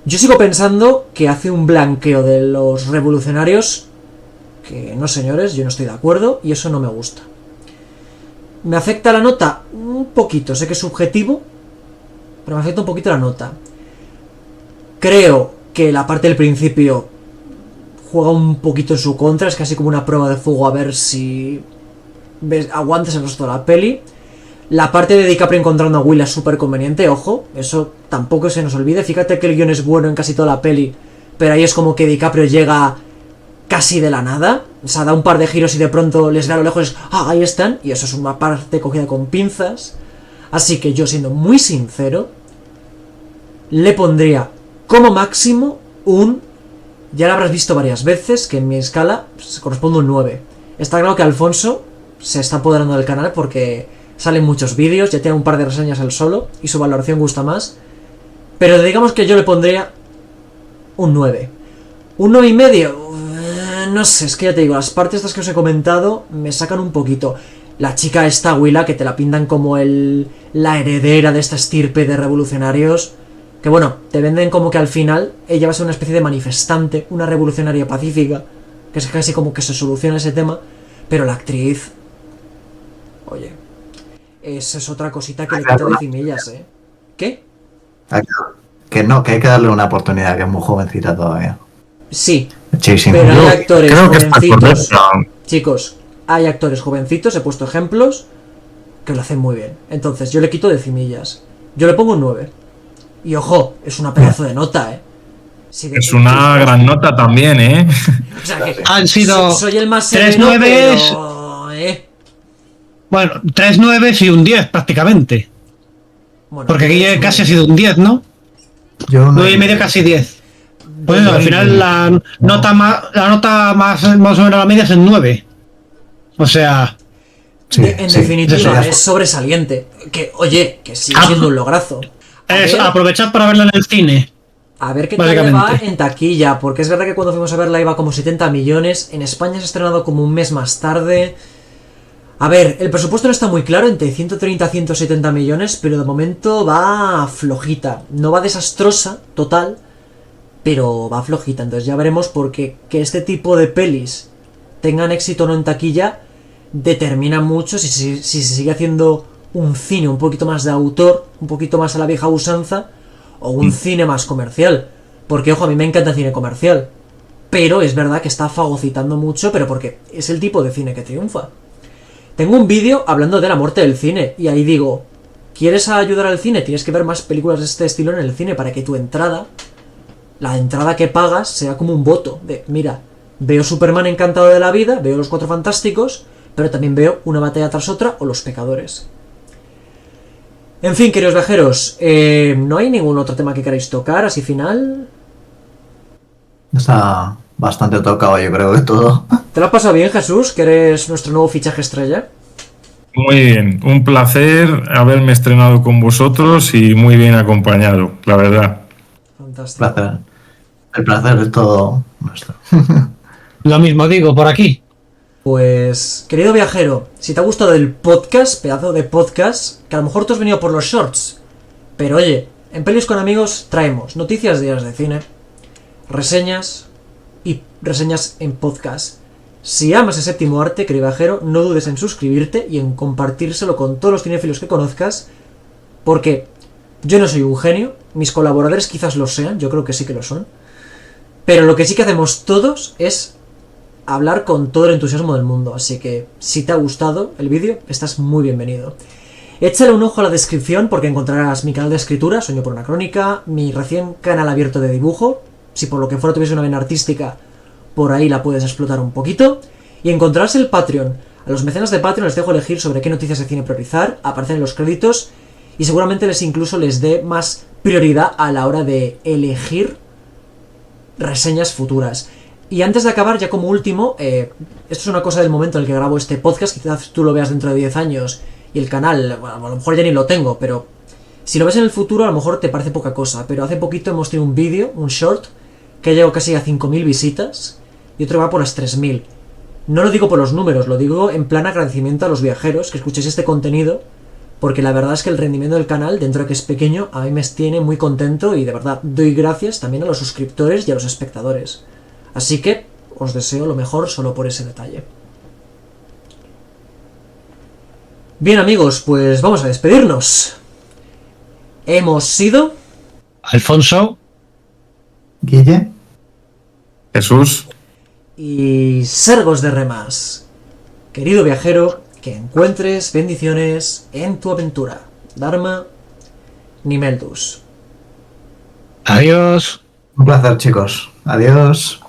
Yo sigo pensando que hace un blanqueo de los revolucionarios que no, señores, yo no estoy de acuerdo y eso no me gusta. ¿Me afecta la nota? Un poquito, sé que es subjetivo, pero me afecta un poquito la nota. Creo que la parte del principio juega un poquito en su contra, es casi como una prueba de fuego a ver si aguantas el resto de la peli. La parte de DiCaprio encontrando a Will es súper conveniente, ojo, eso tampoco se nos olvide. Fíjate que el guión es bueno en casi toda la peli, pero ahí es como que DiCaprio llega casi de la nada, o sea, da un par de giros y de pronto les ve a lo lejos, ahí están, y eso es una parte cogida con pinzas. Así que yo, siendo muy sincero, le pondría como máximo ya lo habrás visto varias veces, que en mi escala se corresponde un 9. Está claro que Alfonso se está apoderando del canal porque salen muchos vídeos, ya tiene un par de reseñas él solo y su valoración gusta más. Pero digamos que yo le pondría un 9. Un 9 y medio, no sé, es que ya te digo, las partes estas que os he comentado me sacan un poquito. La chica esta, Willa, que te la pintan como la heredera de esta estirpe de revolucionarios, que bueno, te venden como que al final ella va a ser una especie de manifestante, una revolucionaria pacífica, que es casi como que se soluciona ese tema, pero la actriz, oye, esa es otra cosita que le quita decimillas, ¿eh? ¿Qué? Que no, que hay que darle una oportunidad, que es muy jovencita todavía. Sí, Muchísimo. pero hay actores Creo que está jovencitos, correcta. chicos, hay actores jovencitos, he puesto ejemplos, que lo hacen muy bien. Entonces, yo le quito decimillas. Yo le pongo un 9. Y ojo, es una pedazo de nota, ¿eh? Sí, Es una gran nota también, ¿eh? O sea que Han sido soy el más 3 severo, 9, pero, bueno, 3 9 y un 10 prácticamente. Bueno, Porque yo aquí es casi ha nueve. sido un 10, ¿no? Yo 9 y medio, casi 10. Pues eso, al final la nota más o menos la media es en 9. O sea, Sí, En sí, definitiva, eso ya es sobresaliente. Que, oye, que sigue Ah. siendo un lograzo. es ver, aprovechar para verla en el cine. A ver qué tal le va Básicamente. en taquilla, porque es verdad que cuando fuimos a verla iba como 70 millones, en España se ha estrenado como un mes más tarde. A ver, el presupuesto no está muy claro, entre 130 a 170 millones, pero de momento va flojita. No va desastrosa, total, pero va flojita. Entonces ya veremos, porque que este tipo de pelis tengan éxito o no en taquilla determina mucho si se sigue haciendo un cine un poquito más de autor, un poquito más a la vieja usanza, o un cine más comercial. Porque, ojo, a mí me encanta el cine comercial, pero es verdad que está fagocitando mucho, pero porque es el tipo de cine que triunfa. Tengo un vídeo hablando de la muerte del cine, y ahí digo, ¿quieres ayudar al cine? Tienes que ver más películas de este estilo en el cine para que tu entrada, la entrada que pagas, sea como un voto de, mira, veo Superman encantado de la vida, veo Los Cuatro Fantásticos, pero también veo Una batalla tras otra o Los Pecadores. En fin, queridos viajeros, ¿no hay ningún otro tema que queráis tocar así final? está bastante tocado, yo creo que todo. ¿Te lo has pasado bien, Jesús, que eres nuestro nuevo fichaje estrella? Muy bien, un placer haberme estrenado con vosotros y muy bien acompañado, la verdad. Fantástico. El placer es todo nuestro. Lo mismo digo por aquí. Pues, querido viajero, si te ha gustado el podcast, pedazo de podcast, que a lo mejor tú has venido por los shorts, pero oye, en Pelis con Amigos traemos noticias diarias de cine, reseñas y reseñas en podcast. Si amas el séptimo arte, querido viajero, no dudes en suscribirte y en compartírselo con todos los cinéfilos que conozcas, porque yo no soy un genio, mis colaboradores quizás lo sean, yo creo que sí que lo son, pero lo que sí que hacemos todos es hablar con todo el entusiasmo del mundo, así que si te ha gustado el vídeo, estás muy bienvenido. Échale un ojo a la descripción porque encontrarás mi canal de escritura, Sueño por una crónica, mi recién canal abierto de dibujo, si por lo que fuera tuviese una vena artística, por ahí la puedes explotar un poquito, y encontrarás el Patreon. A los mecenas de Patreon les dejo elegir sobre qué noticias de cine priorizar, aparecen en los créditos, y seguramente incluso les dé más prioridad a la hora de elegir reseñas futuras. Y antes de acabar, ya como último, esto es una cosa del momento en el que grabo este podcast, quizás tú lo veas dentro de 10 años, y el canal, bueno, a lo mejor ya ni lo tengo, pero si lo ves en el futuro a lo mejor te parece poca cosa, pero hace poquito hemos tenido un vídeo, un short, que ha llegado casi a 5.000 visitas, y otro va por las 3.000. No lo digo por los números, lo digo en plan agradecimiento a los viajeros que escuchéis este contenido, porque la verdad es que el rendimiento del canal, dentro de que es pequeño, a mí me tiene muy contento y de verdad doy gracias también a los suscriptores y a los espectadores. Así que os deseo lo mejor solo por ese detalle. Bien amigos, pues vamos a despedirnos. Hemos sido... Alfonso. Guille. Jesús. Y Sergos de Remas. Querido viajero, que encuentres bendiciones en tu aventura. Dharma Nimeldus. Adiós. Un placer, chicos. Adiós.